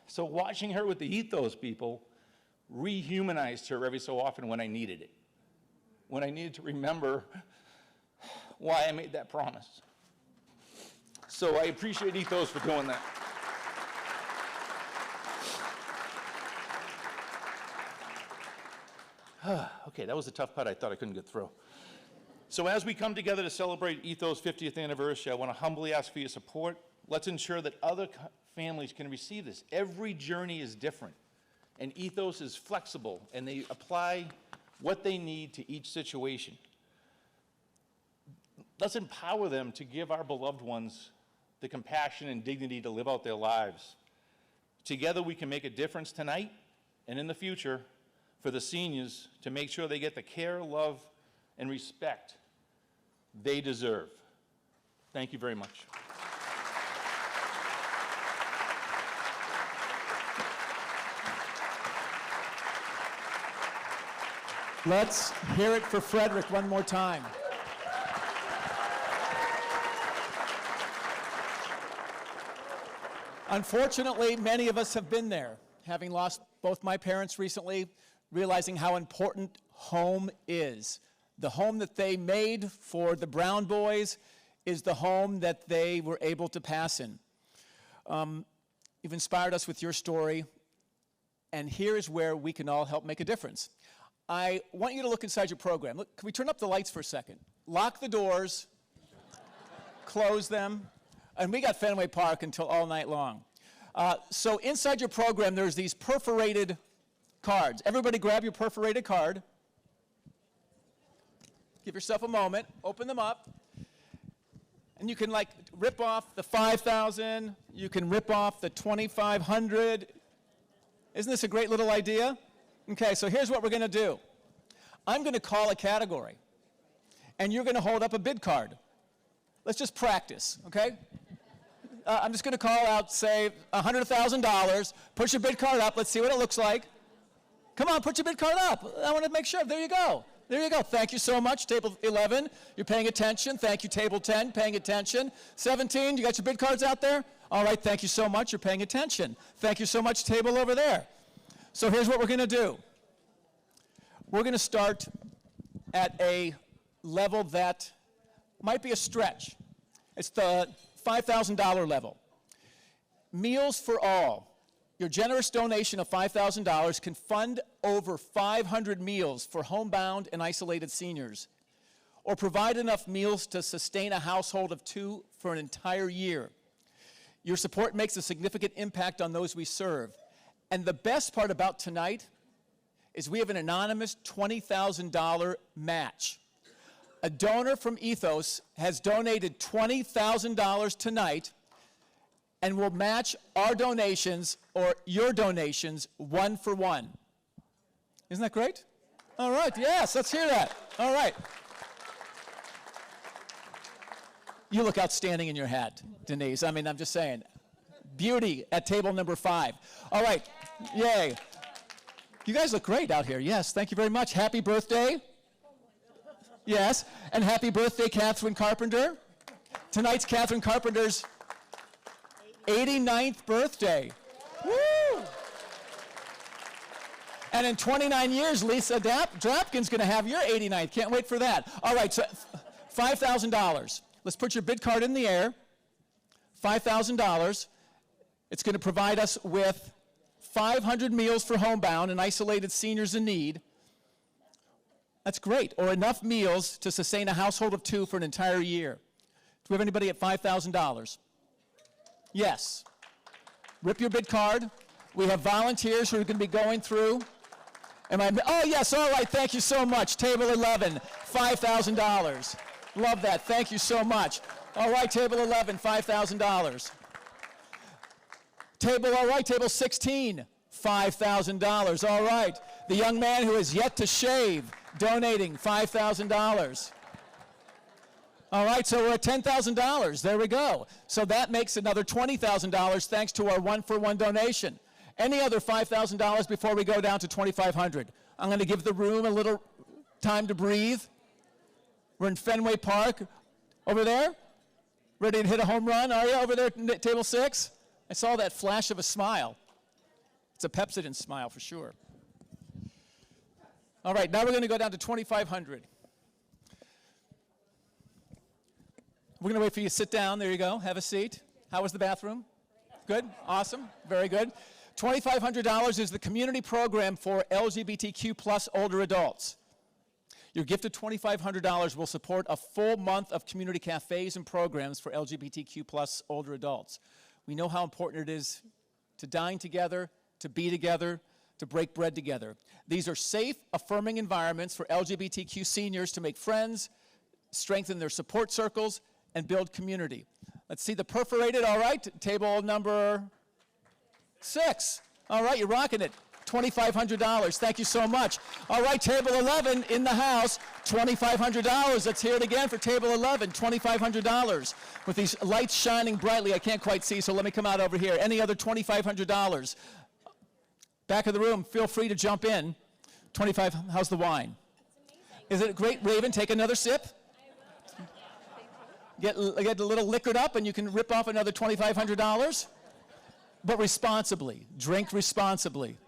So watching her with the Ethos people rehumanized her every so often when I needed it. When I needed to remember why I made that promise. So I appreciate Ethos for doing that. Okay, that was a tough part I thought I couldn't get through. So as we come together to celebrate Ethos' 50th anniversary, I want to humbly ask for your support. Let's ensure that other families can receive this. Every journey is different, and Ethos is flexible, and they apply what they need to each situation. Let's empower them to give our beloved ones the compassion and dignity to live out their lives. Together we can make a difference tonight and in the future for the seniors to make sure they get the care, love, and respect they deserve. Thank you very much. Let's hear it for Frederick one more time. Unfortunately, many of us have been there, having lost both my parents recently, realizing how important home is. The home that they made for the Brown boys is the home that they were able to pass in. You've inspired us with your story, and here is where we can all help make a difference. I want you to look inside your program. Look, can we turn up the lights for a second? Lock the doors, close them, and we got Fenway Park until all night long. So inside your program, there's these perforated cards. Everybody grab your perforated card. Give yourself a moment, open them up, and you can rip off the 5,000, you can rip off the 2,500. Isn't this a great little idea? Okay, so here's what we're going to do. I'm going to call a category, and you're going to hold up a bid card. Let's just practice, okay? I'm just going to call out, say, $100,000. Put your bid card up. Let's see what it looks like. Come on, put your bid card up. I want to make sure. There you go. There you go. Thank you so much, table 11. You're paying attention. Thank you, table 10, paying attention. 17, you got your bid cards out there? All right, thank you so much. You're paying attention. Thank you so much, table over there. So here's what we're going to do. We're going to start at a level that might be a stretch. It's the $5,000 level. Meals for All. Your generous donation of $5,000 can fund over 500 meals for homebound and isolated seniors, or provide enough meals to sustain a household of 2 for an entire year. Your support makes a significant impact on those we serve. And the best part about tonight is we have an anonymous $20,000 match. A donor from Ethos has donated $20,000 tonight and will match our donations or your donations 1 for 1. Isn't that great? All right, yes, let's hear that. All right. You look outstanding in your hat, Denise. I mean, I'm just saying. Beauty at table number 5. All right, yay. You guys look great out here. Yes, thank you very much. Happy birthday. Yes, and happy birthday, Catherine Carpenter. Tonight's Catherine Carpenter's 89th birthday. Woo! And in 29 years, Lisa Drapkin's going to have your 89th. Can't wait for that. All right, so $5,000. Let's put your bid card in the air. $5,000. It's going to provide us with 500 meals for homebound and isolated seniors in need, That's great. Or enough meals to sustain a household of 2 for an entire year. Do we have anybody at $5,000? Yes. Rip your bid card. We have volunteers who are going to be going through. Oh, yes, all right, thank you so much. Table 11, $5,000. Love that, thank you so much. All right, table 11, $5,000. Table 16, $5,000. All right, the young man who has yet to shave, donating $5,000. All right, so we're at $10,000. There we go. So that makes another $20,000 thanks to our one-for-one donation. Any other $5,000 before we go down to $2,500? I'm going to give the room a little time to breathe. We're in Fenway Park. Over there? Ready to hit a home run? Are you over there at table 6? I saw that flash of a smile. It's a Pepsodent smile for sure. All right, now we're going to go down to $2,500. We're going to wait for you to sit down. There you go. Have a seat. How was the bathroom? Good? Awesome. Very good. $2,500 is the community program for LGBTQ plus older adults. Your gift of $2,500 will support a full month of community cafes and programs for LGBTQ plus older adults. We know how important it is to dine together, to be together, to break bread together. These are safe, affirming environments for LGBTQ seniors to make friends, strengthen their support circles, and build community. Let's see the perforated, all right, table number 6. All right, you're rocking it. $2,500, thank you so much. All right, table 11 in the house, $2,500. Let's hear it again for table 11, $2,500. With these lights shining brightly, I can't quite see, so let me come out over here. Any other $2,500? Back of the room, feel free to jump in. How's the wine? Is it great? Raven, take another sip. Get a little liquored up and you can rip off another $2,500. But responsibly, drink responsibly,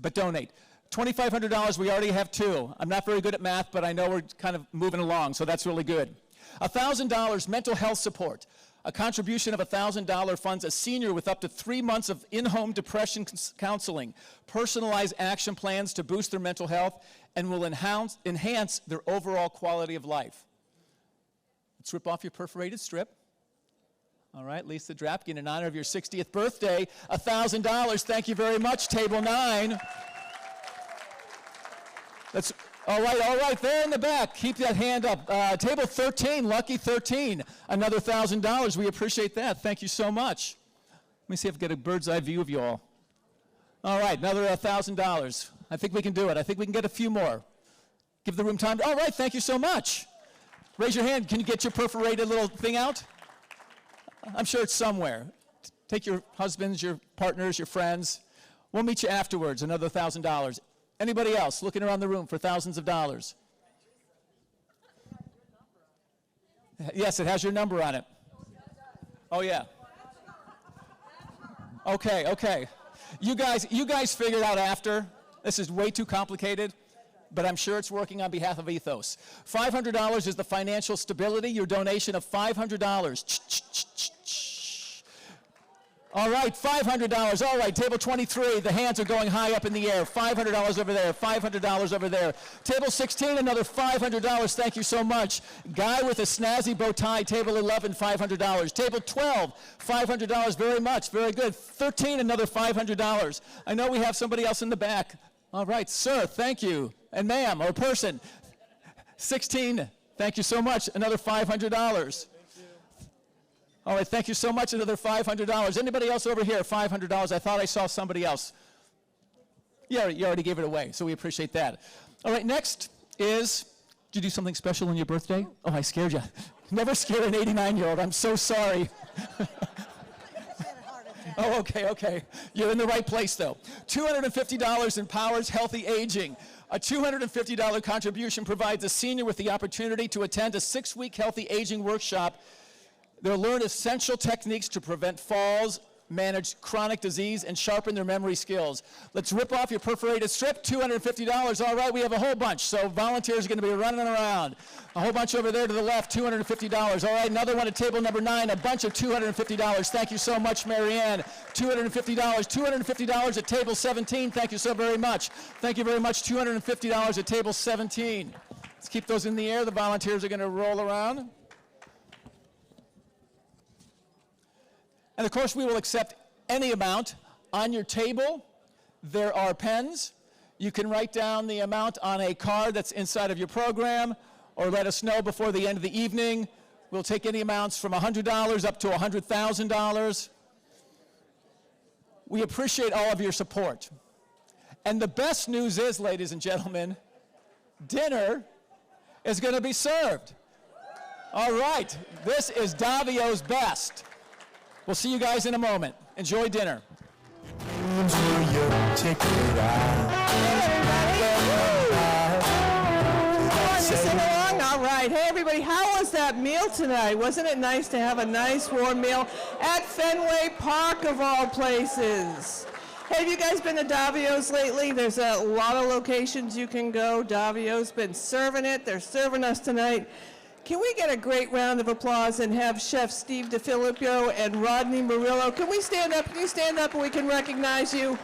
but donate. $2,500, we already have 2. I'm not very good at math, but I know we're kind of moving along, so that's really good. $1,000 mental health support. A contribution of $1,000 funds a senior with up to 3 months of in-home depression counseling, personalized action plans to boost their mental health, and will enhance their overall quality of life. Let's rip off your perforated strip. All right, Lisa Drapkin, in honor of your 60th birthday, $1,000. Thank you very much, table 9. That's all right, there in the back. Keep that hand up. Table 13, lucky 13, another $1,000. We appreciate that. Thank you so much. Let me see if I can get a bird's eye view of you all. All right, another $1,000. I think we can do it. I think we can get a few more. Give the room time. All right, thank you so much. Raise your hand. Can you get your perforated little thing out? I'm sure it's somewhere. Take your husbands, your partners, your friends. We'll meet you afterwards, another $1,000. Anybody else looking around the room for thousands of dollars? Yes, it has your number on it. Oh, yeah. Okay. You guys figure it out after. This is way too complicated, but I'm sure it's working on behalf of Ethos. $500 is the financial stability, your donation of $500. All right, $500. All right, table 23, the hands are going high up in the air. $500 over there, $500 over there. Table 16, another $500. Thank you so much. Guy with a snazzy bow tie, table 11, $500. Table 12, $500, very much, very good. 13, another $500. I know we have somebody else in the back. All right, sir, thank you. And ma'am, or person. 16, thank you so much, another $500. All right, thank you so much, another $500. Anybody else over here, $500? I thought I saw somebody else. Yeah, you already gave it away, so we appreciate that. All right, next is, did you do something special on your birthday? Oh, I scared you. Never scared an 89-year-old, I'm so sorry. Oh, okay. You're in the right place, though. $250 empowers healthy aging. A $250 contribution provides a senior with the opportunity to attend a 6-week healthy aging workshop. They'll learn essential techniques to prevent falls, manage chronic disease and sharpen their memory skills. Let's rip off your perforated strip, $250. All right, we have a whole bunch, so volunteers are going to be running around. A whole bunch over there to the left, $250. All right, another one at table number 9, a bunch of $250. Thank you so much, Marianne. $250. $250 at table 17. Thank you so very much. Thank you very much. $250 at table 17. Let's keep those in the air. The volunteers are going to roll around. And of course, we will accept any amount. On your table, there are pens. You can write down the amount on a card that's inside of your program, or let us know before the end of the evening. We'll take any amounts from $100 up to $100,000. We appreciate all of your support. And the best news is, ladies and gentlemen, dinner is going to be served. All right, this is Davio's best. We'll see you guys in a moment. Enjoy dinner. All right. Hey, everybody, how was that meal tonight? Wasn't it nice to have a nice warm meal at Fenway Park, of all places? Hey, have you guys been to Davio's lately? There's a lot of locations you can go. Davio's been serving it. They're serving us tonight. Can we get a great round of applause and have Chef Steve DeFilippo and Rodney Murillo? Can we stand up? Can you stand up and we can recognize you?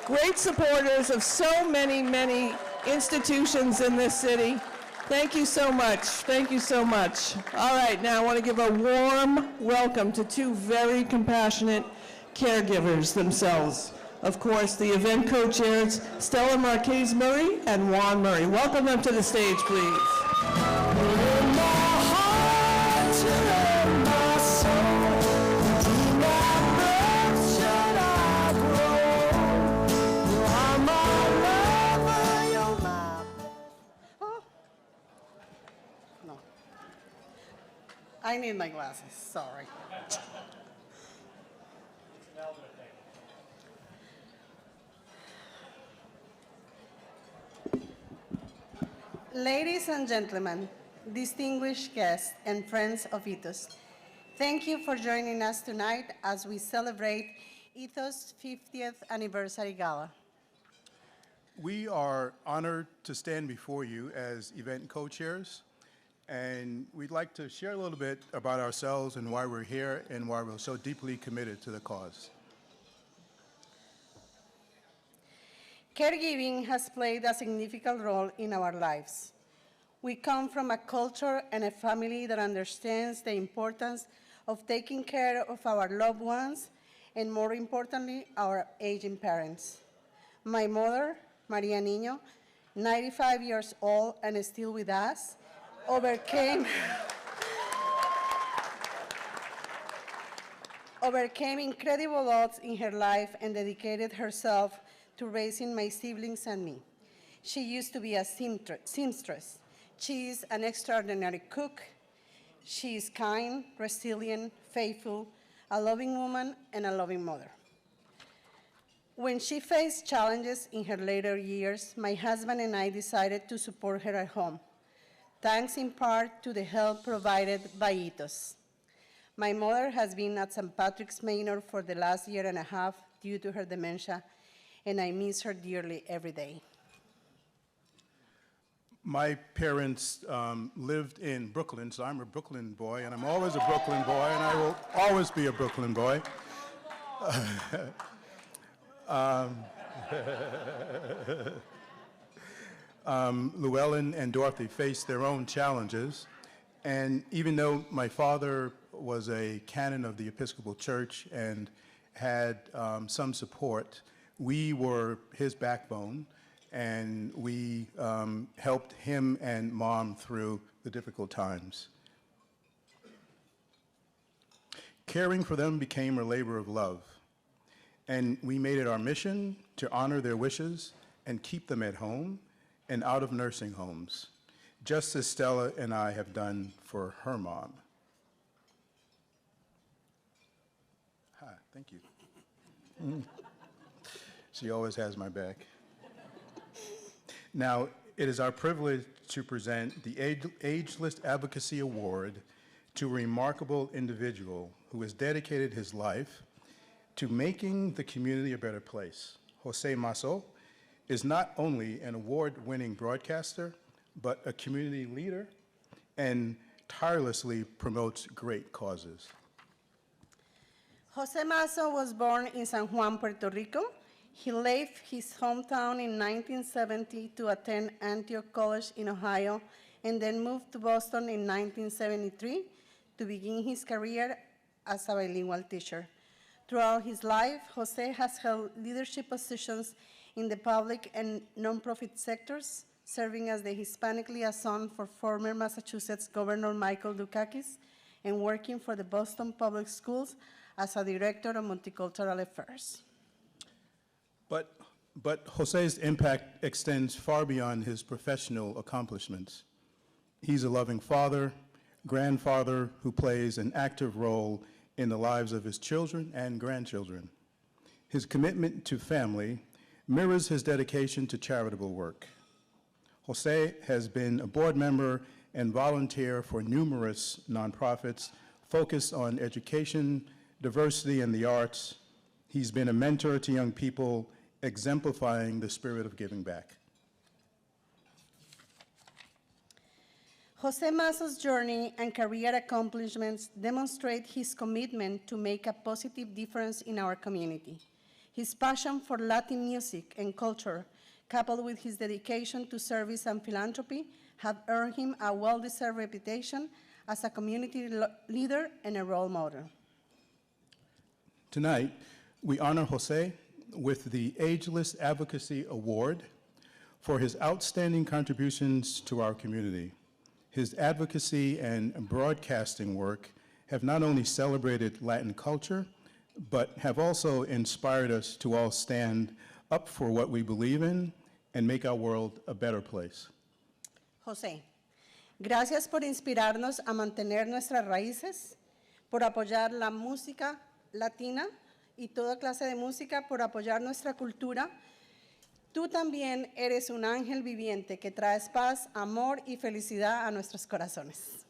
Great supporters of so many, many institutions in this city. Thank you so much. Thank you so much. All right, now I want to give a warm welcome to two very compassionate caregivers themselves. Of course, the event co-chairs, Stella Marquez Murray and Juan Murray. Welcome them to the stage, please. No. I need my glasses, sorry. Ladies and gentlemen, distinguished guests and friends of Ethos, thank you for joining us tonight as we celebrate Ethos' 50th Anniversary Gala. We are honored to stand before you as event co-chairs, and we'd like to share a little bit about ourselves and why we're here and why we're so deeply committed to the cause. Caregiving has played a significant role in our lives. We come from a culture and a family that understands the importance of taking care of our loved ones and, more importantly, our aging parents. My mother, Maria Niño, 95 years old and still with us, overcame incredible odds in her life and dedicated herself to raising my siblings and me. She used to be a seamstress. She is an extraordinary cook. She is kind, resilient, faithful, a loving woman, and a loving mother. When she faced challenges in her later years, my husband and I decided to support her at home, thanks in part to the help provided by Ethos. My mother has been at St. Patrick's Manor for the last year and a half due to her dementia, and I miss her dearly every day. My parents lived in Brooklyn, so I'm a Brooklyn boy, and I'm always a Brooklyn boy, and I will always be a Brooklyn boy. Llewellyn and Dorothy faced their own challenges, and even though my father was a canon of the Episcopal Church and had some support, we were his backbone, and we helped him and Mom through the difficult times. Caring for them became a labor of love, and we made it our mission to honor their wishes and keep them at home and out of nursing homes, just as Stella and I have done for her mom. Hi, thank you. She always has my back. Now, it is our privilege to present the Ageless Advocacy Award to a remarkable individual who has dedicated his life to making the community a better place. Jose Mazo is not only an award-winning broadcaster, but a community leader and tirelessly promotes great causes. Jose Mazo was born in San Juan, Puerto Rico. He left his hometown in 1970 to attend Antioch College in Ohio, and then moved to Boston in 1973 to begin his career as a bilingual teacher. Throughout his life, Jose has held leadership positions in the public and nonprofit sectors, serving as the Hispanic liaison for former Massachusetts Governor Michael Dukakis, and working for the Boston Public Schools as a director of multicultural affairs. But Jose's impact extends far beyond his professional accomplishments. He's a loving father, grandfather who plays an active role in the lives of his children and grandchildren. His commitment to family mirrors his dedication to charitable work. Jose has been a board member and volunteer for numerous nonprofits focused on education, diversity, and the arts. He's been a mentor to young people, exemplifying the spirit of giving back. Jose Mazo's journey and career accomplishments demonstrate his commitment to make a positive difference in our community. His passion for Latin music and culture, coupled with his dedication to service and philanthropy, have earned him a well-deserved reputation as a community leader and a role model. Tonight, we honor Jose with the Ageless Advocacy Award for his outstanding contributions to our community. His advocacy and broadcasting work have not only celebrated Latin culture, but have also inspired us to all stand up for what we believe in and make our world a better place. José, gracias por inspirarnos a mantener nuestras raíces, por apoyar la música latina y toda clase de música, por apoyar nuestra cultura. Tú también eres un ángel viviente que traes paz, amor y felicidad a nuestros corazones.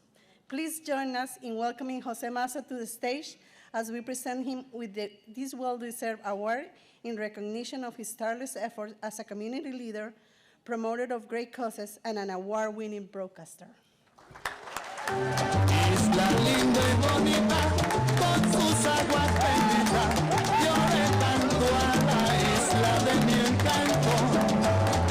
Please join us in welcoming Jose Mazo to the stage as we present him with this well-deserved award in recognition of his tireless efforts as a community leader, promoter of great causes, and an award-winning broadcaster. Isla linda y bonita, con sus aguas benditas, yo le canto a la isla de mi encanto.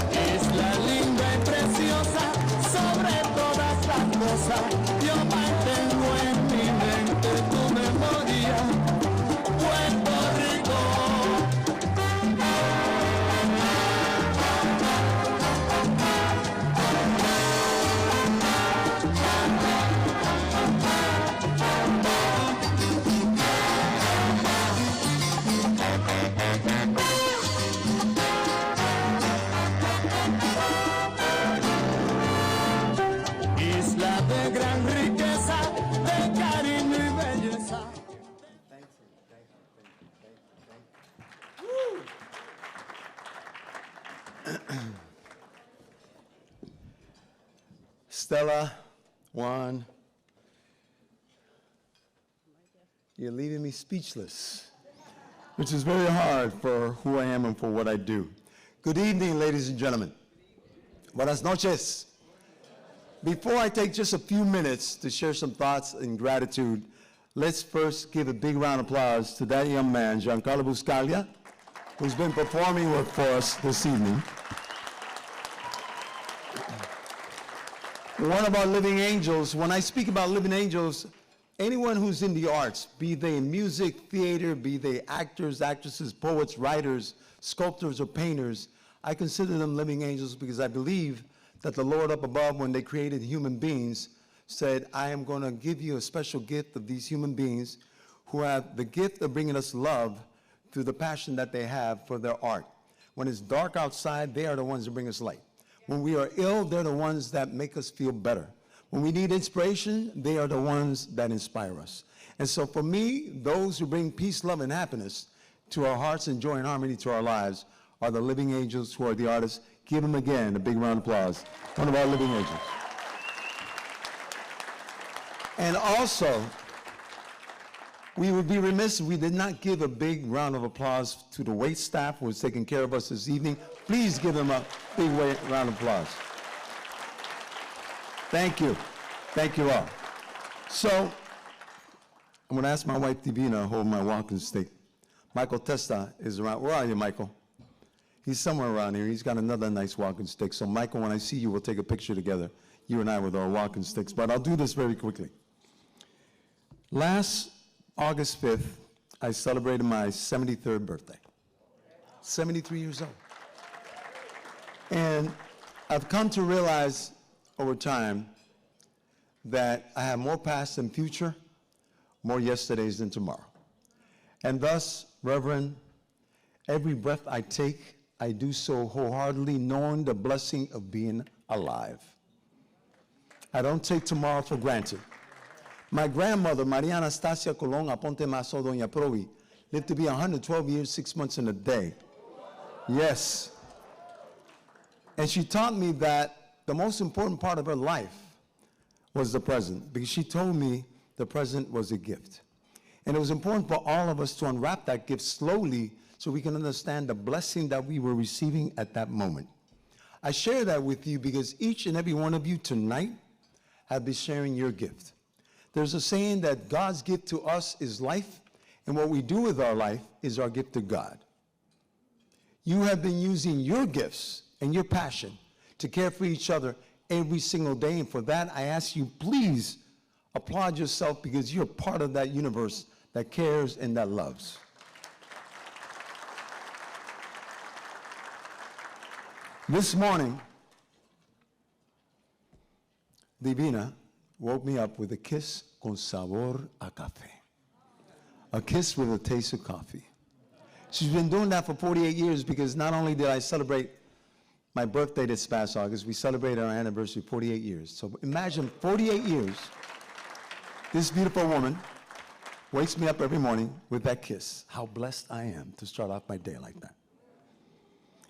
Isla linda y preciosa, sobre todas las cosas, yo mantengo en mi mente tu memoria, Puerto Rico. Isla de gran riqueza, de cariño y belleza. Stella, Juan, you're leaving me speechless, which is very hard for who I am and for what I do. Good evening, ladies and gentlemen. Buenas noches. Before I take just a few minutes to share some thoughts and gratitude, let's first give a big round of applause to that young man, Giancarlo Buscaglia, who's been performing for us this evening. One of our living angels. When I speak about living angels, anyone who's in the arts, be they in music, theater, be they actors, actresses, poets, writers, sculptors, or painters, I consider them living angels because I believe that the Lord up above, when they created human beings, said, I am going to give you a special gift of these human beings who have the gift of bringing us love through the passion that they have for their art. When it's dark outside, they are the ones that bring us light. When we are ill, they're the ones that make us feel better. When we need inspiration, they are the ones that inspire us. And so for me, those who bring peace, love, and happiness to our hearts and joy and harmony to our lives are the living angels who are the artists. Give them again a big round of applause. One of our living angels. And also, we would be remiss if we did not give a big round of applause to the wait staff who was taking care of us this evening. Please give them a big round of applause. Thank you. Thank you all. So, I'm going to ask my wife, Divina, to hold my walking stick. Michael Testa is around. Where are you, Michael? He's somewhere around here. He's got another nice walking stick. So, Michael, when I see you, we'll take a picture together, you and I with our walking sticks. But I'll do this very quickly. Last August 5th, I celebrated my 73rd birthday. 73 years old. And I've come to realize over time that I have more past than future, more yesterdays than tomorrow. And thus, Reverend, every breath I take, I do so wholeheartedly knowing the blessing of being alive. I don't take tomorrow for granted. My grandmother, Maria Anastasia Colon Aponte Maso Doña Provi, lived to be 112 years, 6 months and a day. Yes. And she taught me that the most important part of her life was the present, because she told me the present was a gift. And it was important for all of us to unwrap that gift slowly so we can understand the blessing that we were receiving at that moment. I share that with you because each and every one of you tonight have been sharing your gift. There's a saying that God's gift to us is life, and what we do with our life is our gift to God. You have been using your gifts and your passion to care for each other every single day, and for that, I ask you, please applaud yourself because you're part of that universe that cares and that loves. This morning, Divina woke me up with a kiss con sabor a café. A kiss with a taste of coffee. She's been doing that for 48 years because not only did I celebrate my birthday this past August, we celebrated our anniversary 48 years. So imagine 48 years, this beautiful woman wakes me up every morning with that kiss. How blessed I am to start off my day like that.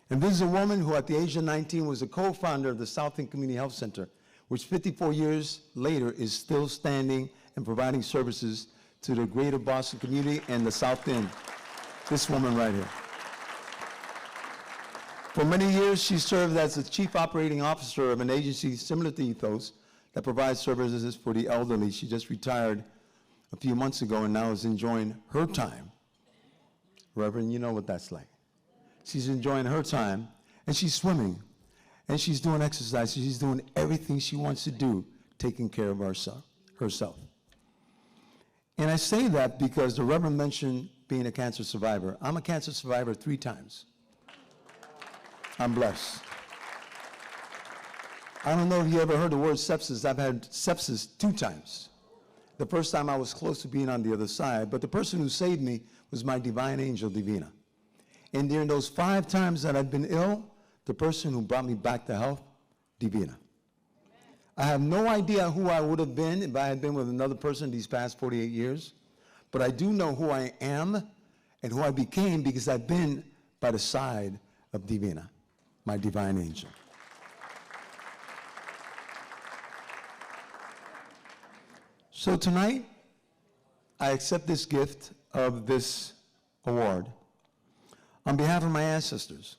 And this is a woman who at the age of 19 was a co-founder of the South End Community Health Center, which 54 years later is still standing and providing services to the greater Boston community and the South End. This woman right here. For many years, she served as the chief operating officer of an agency similar to Ethos that provides services for the elderly. She just retired a few months ago and now is enjoying her time. Reverend, you know what that's like. She's enjoying her time, and she's swimming, and she's doing exercise. She's doing everything she wants to do, taking care of herself. And I say that because the Reverend mentioned being a cancer survivor. I'm a cancer survivor 3 times. I'm blessed. I don't know if you ever heard the word sepsis. I've had sepsis 2 times. The first time I was close to being on the other side, but the person who saved me was my divine angel, Divina. And during those 5 times that I've been ill, the person who brought me back to health, Divina. I have no idea who I would have been if I had been with another person these past 48 years, but I do know who I am and who I became because I've been by the side of Divina, my divine angel. So tonight, I accept this gift of this award on behalf of my ancestors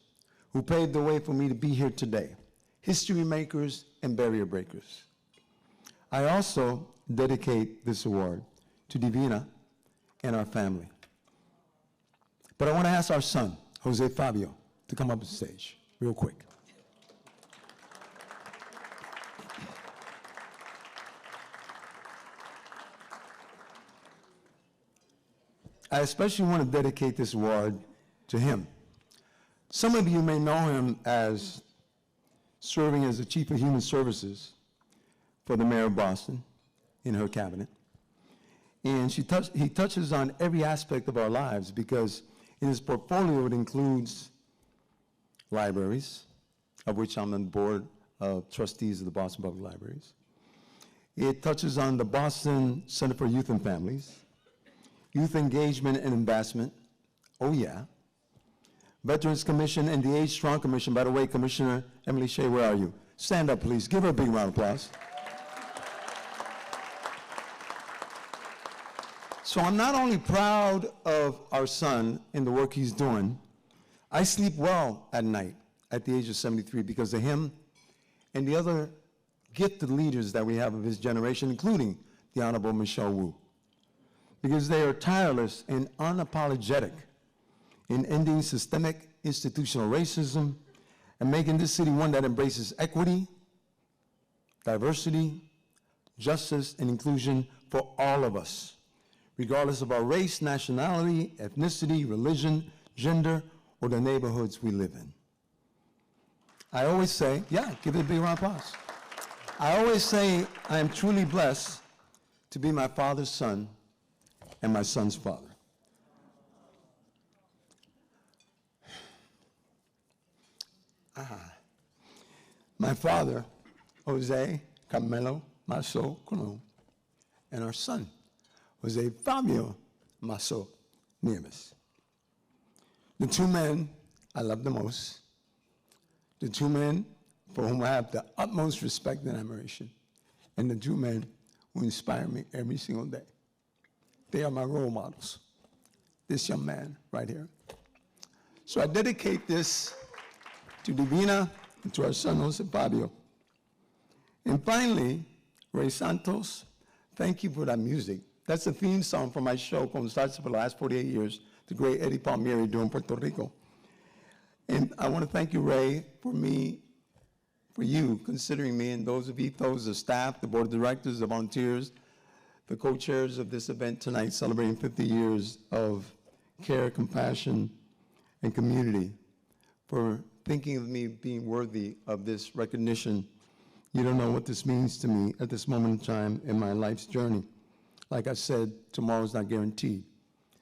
who paved the way for me to be here today, history makers and barrier breakers. I also dedicate this award to Divina and our family. But I want to ask our son, Jose Fabio, to come up on stage real quick. I especially want to dedicate this award to him. Some of you may know him as serving as the Chief of Human Services for the Mayor of Boston in her cabinet. And he touches on every aspect of our lives because in his portfolio it includes libraries, of which I'm on the board of trustees of the Boston Public Libraries. It touches on the Boston Center for Youth and Families, Youth Engagement and Investment, oh yeah, Veterans Commission and the Age Strong Commission. By the way, Commissioner Emily Shea, where are you? Stand up, please. Give her a big round of applause. So I'm not only proud of our son and the work he's doing, I sleep well at night at the age of 73 because of him and the other gifted leaders that we have of his generation, including the Honorable Michelle Wu, because they are tireless and unapologetic in ending systemic institutional racism and making this city one that embraces equity, diversity, justice, and inclusion for all of us, regardless of our race, nationality, ethnicity, religion, gender, or the neighborhoods we live in. I always say, yeah, give it a big round of applause. I always say I am truly blessed to be my father's son and my son's father. My father, Jose Carmelo Maso Colon, and our son, Jose Fabio Maso Nieves. The two men I love the most, the two men for whom I have the utmost respect and admiration, and the two men who inspire me every single day. They are my role models, this young man right here. So I dedicate this to Divina and to our son, Jose Fabio. And finally, Ray Santos, thank you for that music. That's the theme song for my show, Como Starts for the last 48 years, the great Eddie Palmieri doing Puerto Rico. And I want to thank you, Ray, for you considering me and those of Ethos, the staff, the board of directors, the volunteers, the co-chairs of this event tonight, celebrating 50 years of care, compassion, and community, for thinking of me being worthy of this recognition. You don't know what this means to me at this moment in time in my life's journey. Like I said, tomorrow's not guaranteed.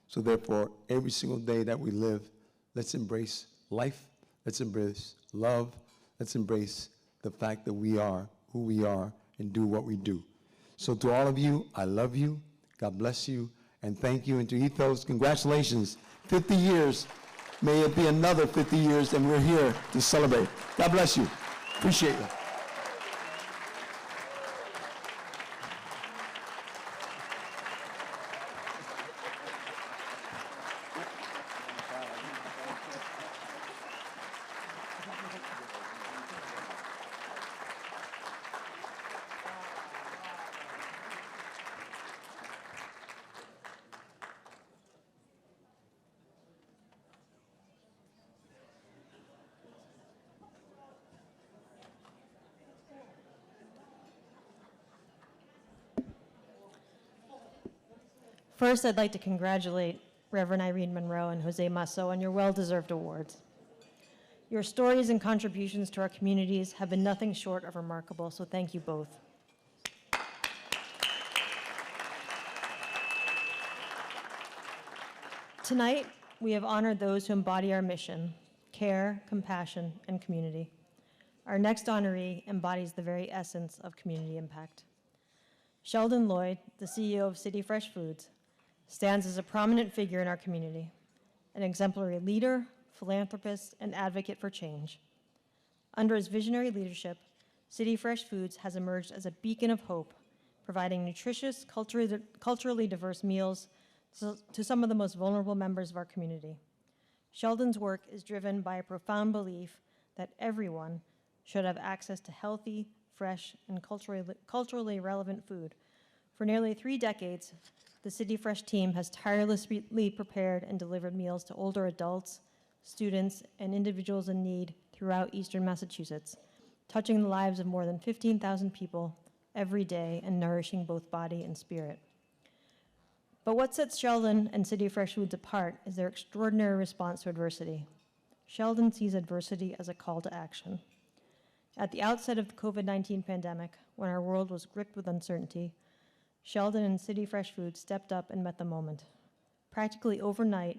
So therefore, every single day that we live, let's embrace life, let's embrace love, let's embrace the fact that we are who we are and do what we do. So to all of you, I love you, God bless you, and thank you. And to Ethos, congratulations, 50 years. May it be another 50 years, and we're here to celebrate. God bless you. Appreciate you. First, I'd like to congratulate Reverend Irene Monroe and Jose Maso on your well-deserved awards. Your stories and contributions to our communities have been nothing short of remarkable, so thank you both. Tonight, we have honored those who embody our mission, care, compassion, and community. Our next honoree embodies the very essence of community impact. Sheldon Lloyd, the CEO of City Fresh Foods, stands as a prominent figure in our community, an exemplary leader, philanthropist, and advocate for change. Under his visionary leadership, City Fresh Foods has emerged as a beacon of hope, providing nutritious, culturally diverse meals to some of the most vulnerable members of our community. Sheldon's work is driven by a profound belief that everyone should have access to healthy, fresh, and culturally relevant food. For nearly 3 decades, the City Fresh team has tirelessly prepared and delivered meals to older adults, students, and individuals in need throughout Eastern Massachusetts, touching the lives of more than 15,000 people every day and nourishing both body and spirit. But what sets Sheldon and City Fresh Foods apart is their extraordinary response to adversity. Sheldon sees adversity as a call to action. At the outset of the COVID-19 pandemic, when our world was gripped with uncertainty, Sheldon and City Fresh Foods stepped up and met the moment. Practically overnight,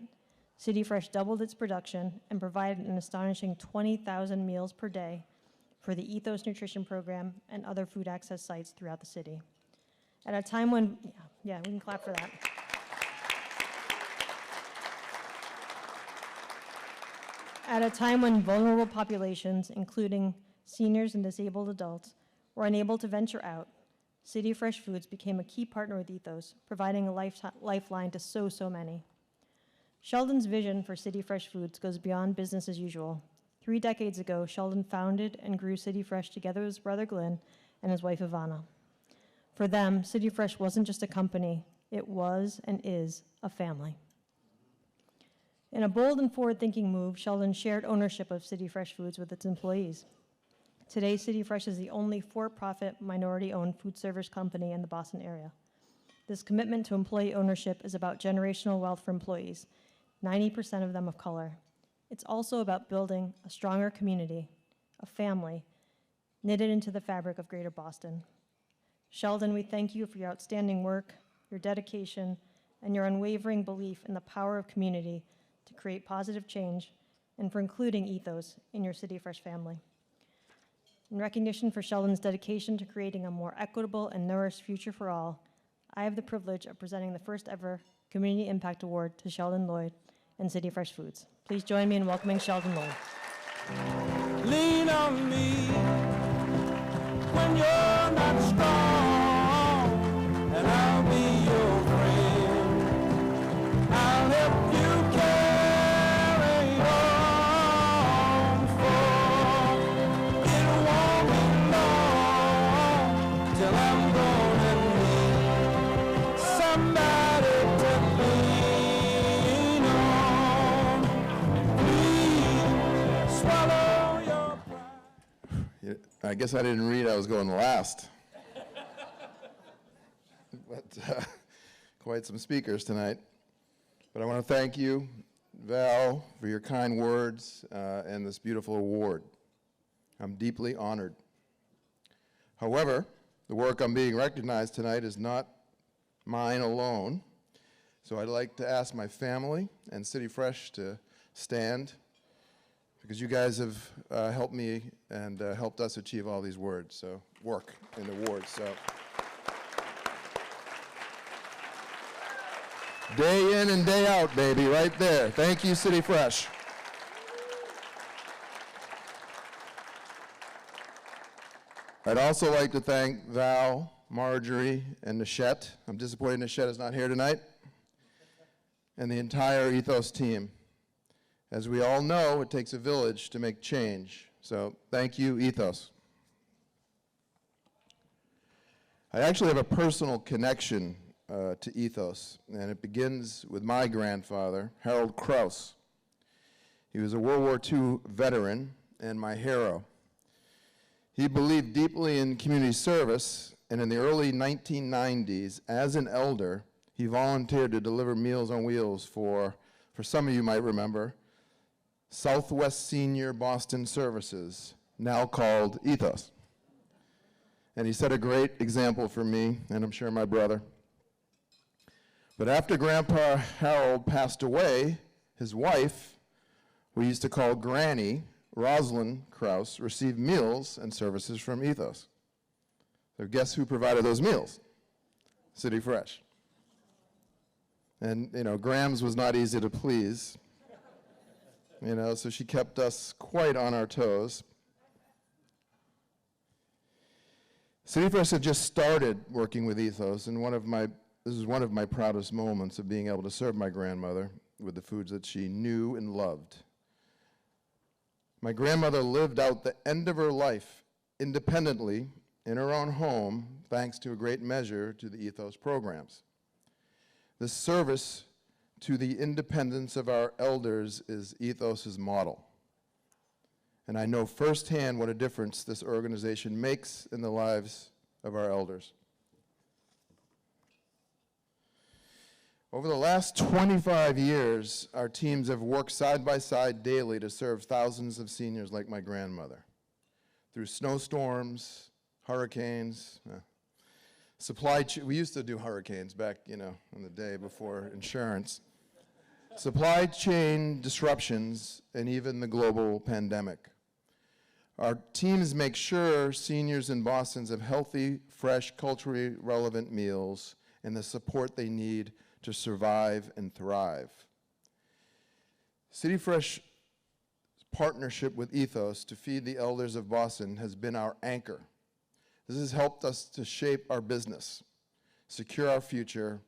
City Fresh doubled its production and provided an astonishing 20,000 meals per day for the Ethos nutrition program and other food access sites throughout the city. At a time when, yeah, we can clap for that. At a time when vulnerable populations, including seniors and disabled adults, were unable to venture out, City Fresh Foods became a key partner with Ethos, providing a lifeline to so many. Sheldon's vision for City Fresh Foods goes beyond business as usual. 3 decades ago, Sheldon founded and grew City Fresh together with his brother Glenn and his wife Ivana. For them, City Fresh wasn't just a company, it was and is a family. In a bold and forward-thinking move, Sheldon shared ownership of City Fresh Foods with its employees. Today, City Fresh is the only for-profit, minority-owned food service company in the Boston area. This commitment to employee ownership is about generational wealth for employees, 90% of them of color. It's also about building a stronger community, a family, knitted into the fabric of Greater Boston. Sheldon, we thank you for your outstanding work, your dedication, and your unwavering belief in the power of community to create positive change, and for including Ethos in your City Fresh family. In recognition for Sheldon's dedication to creating a more equitable and nourished future for all, I have the privilege of presenting the first ever Community Impact Award to Sheldon Lloyd and City Fresh Foods. Please join me in welcoming Sheldon Lloyd. Lean on me when you're not strong, and I'll be your friend. I'll help you carry on, for it won't be long till I'm gonna need somebody to lean on. Please swallow your pride. I guess I didn't read I was going last. But quite some speakers tonight. But I want to thank you, Val, for your kind words and this beautiful award. I'm deeply honored. However, the work I'm being recognized tonight is not mine alone. So I'd like to ask my family and City Fresh to stand, because you guys have helped me and helped us achieve all these awards. So day in and day out, baby, right there. Thank you, City Fresh. I'd also like to thank Val, Marjorie, and Nichette. I'm disappointed Nichette is not here tonight. And the entire Ethos team. As we all know, it takes a village to make change. So thank you, Ethos. I actually have a personal connection to Ethos, and it begins with my grandfather, Harold Krauss. He was a World War II veteran and my hero. He believed deeply in community service, and in the early 1990s, as an elder, he volunteered to deliver Meals on Wheels for some of you might remember, Southwest Senior Boston Services, now called Ethos. And he set a great example for me, and I'm sure my brother. But after Grandpa Harold passed away, his wife, we used to call Granny, Rosalind Krauss, received meals and services from Ethos. So guess who provided those meals? City Fresh. And, Grams was not easy to please. So she kept us quite on our toes. City Fresh had just started working with Ethos, and this is one of my proudest moments of being able to serve my grandmother with the foods that she knew and loved. My grandmother lived out the end of her life independently in her own home, thanks to a great measure to the Ethos programs. The service to the independence of our elders is Ethos's model. And I know firsthand what a difference this organization makes in the lives of our elders. Over the last 25 years, our teams have worked side by side daily to serve thousands of seniors like my grandmother. Through snowstorms, hurricanes, we used to do hurricanes back, in the day before insurance. Supply chain disruptions, and even the global pandemic. Our teams make sure seniors in Boston have healthy, fresh, culturally relevant meals and the support they need to survive and thrive. City Fresh partnership with Ethos to feed the elders of Boston has been our anchor. This has helped us to shape our business, secure our future,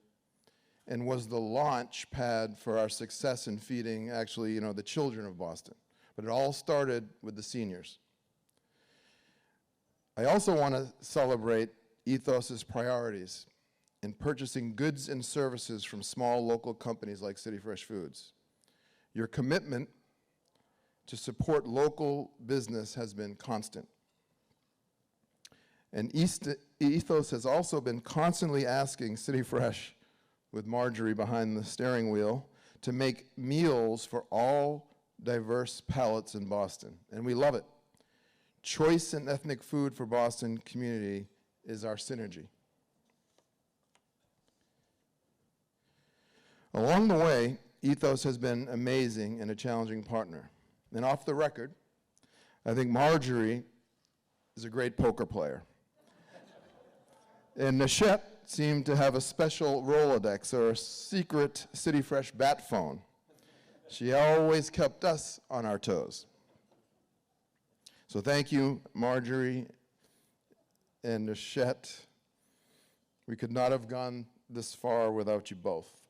and was the launch pad for our success in feeding, actually, the children of Boston. But it all started with the seniors. I also want to celebrate Ethos's priorities in purchasing goods and services from small local companies like City Fresh Foods. Your commitment to support local business has been constant. And Ethos has also been constantly asking City Fresh, with Marjorie behind the steering wheel, to make meals for all diverse palates in Boston, and we love it. Choice in ethnic food for Boston community is our synergy. Along the way, Ethos has been amazing and a challenging partner. And off the record, I think Marjorie is a great poker player. And Nishette seemed to have a special Rolodex or a secret City Fresh bat phone. She always kept us on our toes. So thank you, Marjorie and Nishette. We could not have gone this far without you both.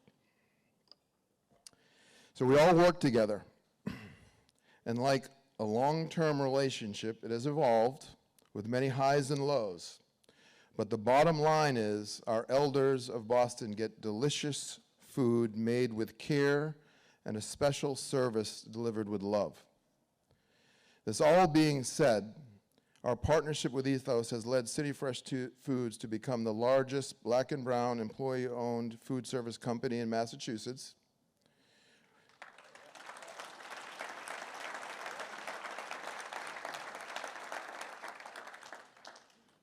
So we all work together. And like a long-term relationship, it has evolved with many highs and lows. But the bottom line is our elders of Boston get delicious food made with care and a special service delivered with love. This all being said, our partnership with Ethos has led City Fresh Foods to become the largest black and brown employee-owned food service company in Massachusetts.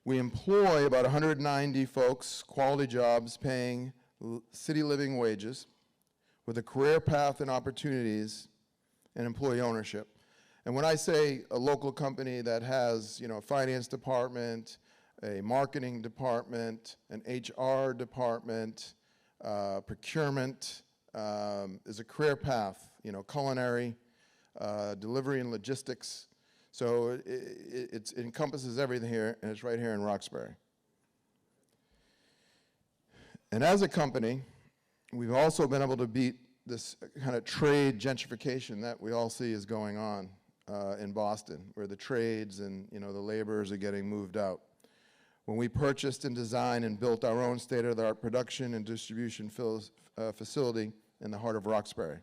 We employ about 190 folks, quality jobs, paying city living wages, with a career path and opportunities and employee ownership. And when I say a local company that has, a finance department, a marketing department, an HR department, procurement, is a career path, culinary, delivery and logistics. So it encompasses everything here, and it's right here in Roxbury. And as a company, we've also been able to beat this kind of trade gentrification that we all see is going on in Boston, where the trades and the laborers are getting moved out. When we purchased and designed and built our own state-of-the-art production and distribution facility in the heart of Roxbury.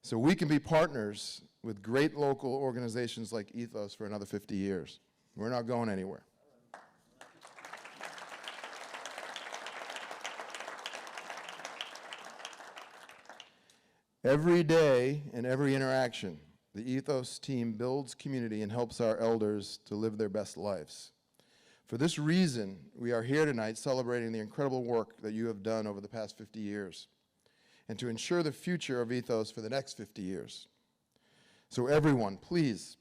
So we can be partners with great local organizations like Ethos for another 50 years. We're not going anywhere. Every day and every interaction, the Ethos team builds community and helps our elders to live their best lives. For this reason, we are here tonight celebrating the incredible work that you have done over the past 50 years and to ensure the future of Ethos for the next 50 years. So everyone, please,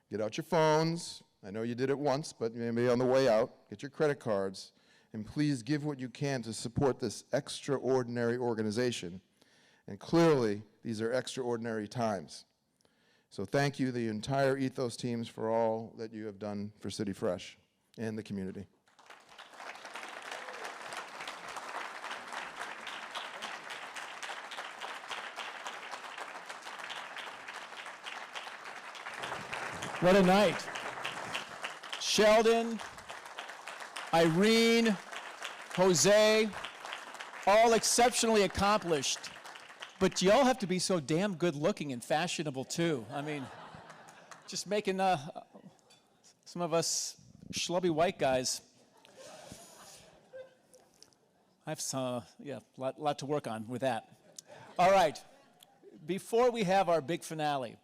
get out your phones. I know you did it once, but maybe on the way out, get your credit cards, and please give what you can to support this extraordinary organization. And clearly, these are extraordinary times. So thank you, the entire Ethos teams, for all that you have done for City Fresh and the community. What a night. Sheldon, Irene, Jose, all exceptionally accomplished. But y'all have to be so damn good looking and fashionable too. I mean, just making some of us schlubby white guys. I have some, lot to work on with that. All right, before we have our big finale,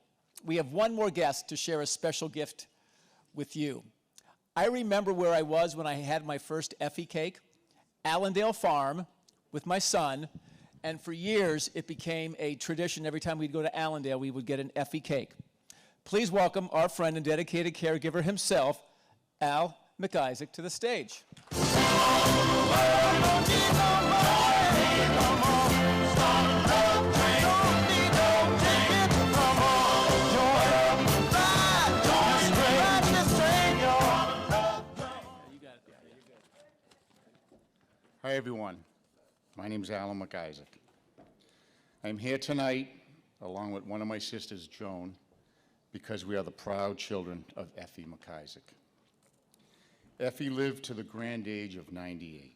we have one more guest to share a special gift with you. I remember where I was when I had my first Effie cake, Allendale Farm, with my son, and for years it became a tradition. Every time we'd go to Allendale, we would get an Effie cake. Please welcome our friend and dedicated caregiver himself, Al McIsaac, to the stage. Hi, everyone. My name's Alan McIsaac. I'm here tonight, along with one of my sisters, Joan, because we are the proud children of Effie McIsaac. Effie lived to the grand age of 98,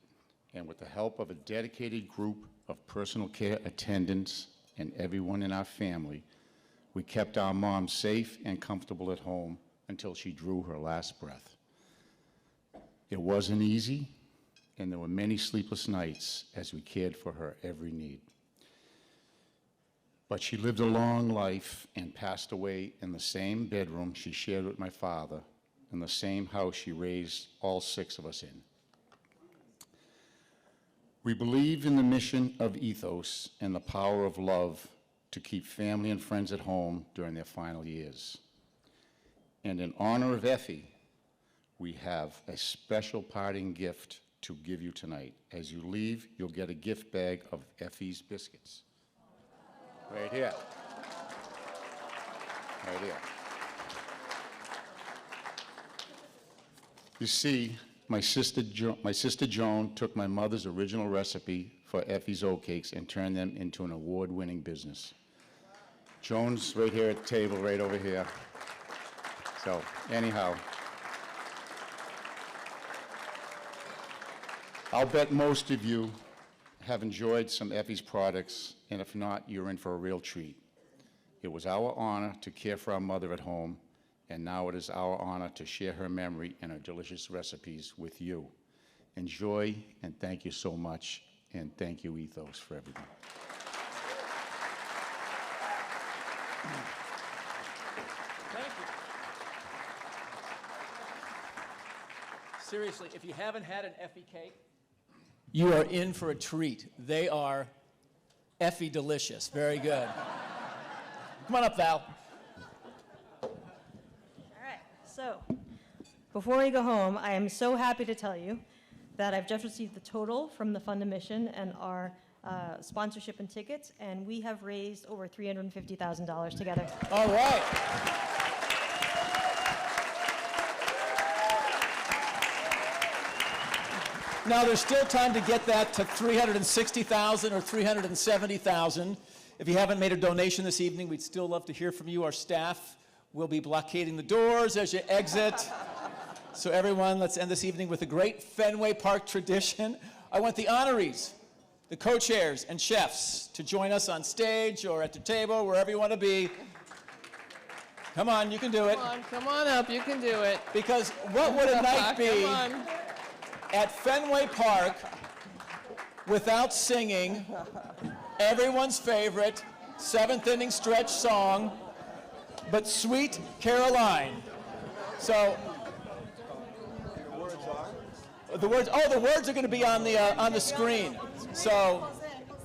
and with the help of a dedicated group of personal care attendants and everyone in our family, we kept our mom safe and comfortable at home until she drew her last breath. It wasn't easy, and there were many sleepless nights as we cared for her every need. But she lived a long life and passed away in the same bedroom she shared with my father, in the same house she raised all 6 of us in. We believe in the mission of Ethos and the power of love to keep family and friends at home during their final years. And in honor of Effie, we have a special parting gift to give you tonight. As you leave, you'll get a gift bag of Effie's biscuits. Right here. Right here. You see, my sister Joan took my mother's original recipe for Effie's oatcakes and turned them into an award-winning business. Joan's right here at the table, right over here. So, anyhow, I'll bet most of you have enjoyed some Effie's products, and if not, you're in for a real treat. It was our honor to care for our mother at home, and now it is our honor to share her memory and her delicious recipes with you. Enjoy, and thank you so much, and thank you, Ethos, for everything. Thank you. Seriously, if you haven't had an Effie cake, you are in for a treat. They are Effie delicious. Very good. Come on up, Val. All right, so before we go home, I am so happy to tell you that I've just received the total from the Fund of Mission and our sponsorship and tickets, and we have raised over $350,000 together. All right. Now, there's still time to get that to $360,000 or $370,000. If you haven't made a donation this evening, we'd still love to hear from you. Our staff will be blockading the doors as you exit. So everyone, let's end this evening with a great Fenway Park tradition. I want the honorees, the co-chairs, and chefs to join us on stage or at the table, wherever you want to be. Come on, you can do it. Come on up, you can do it. Because what would a night be Come on. at Fenway Park without singing everyone's favorite 7th inning stretch song, but Sweet Caroline. So the words are going to be on the screen. So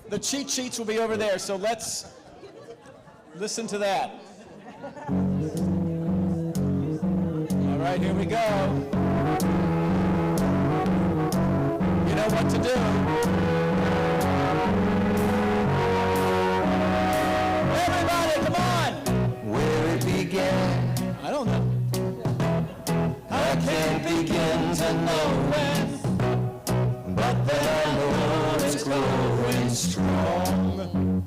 the cheat sheets will be over there. So let's listen to that. All right, here we go. You know what to do. Everybody, come on! Where it began, I don't know. I can't begin to know when, but then I know it's growing strong.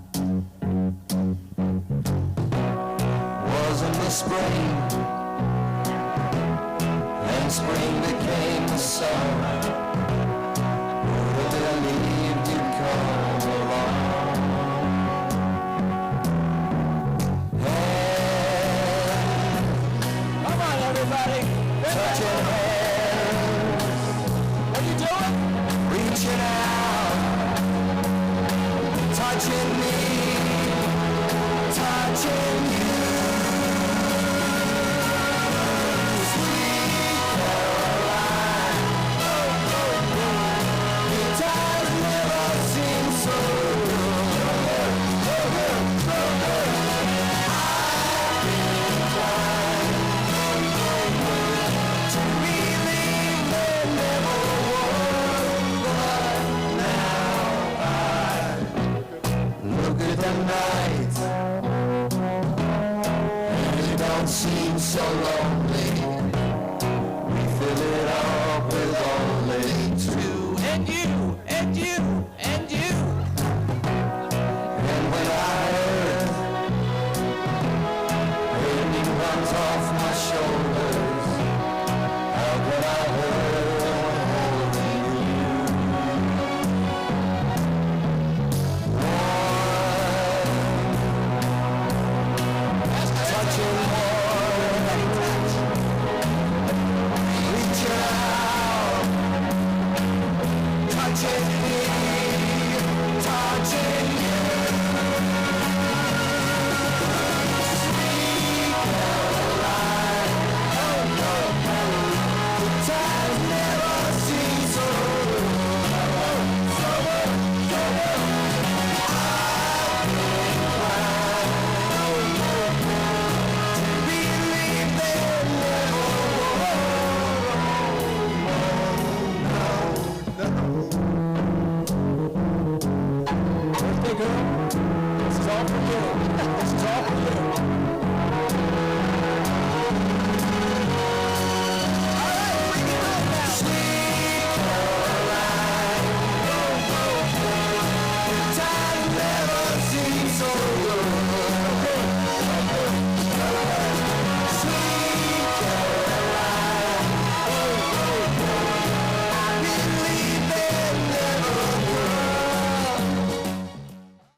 Wasn't the spring, then spring became the summer. Would have believed you'd come along. Come on, everybody. Touching hands, What are you doing? reaching out, touching me, touching you. Sweet Caroline, your times never seem so good. I've been inclined to believe there never was, but now I look at the night and it don't seem so lonely. We fill it up with only two. And you, and runs off my shoulders. How could I hurt holding you? Warm, touching warm, reaching out, touching me, touching you. Birthday girl, this is all for you. This is all for you.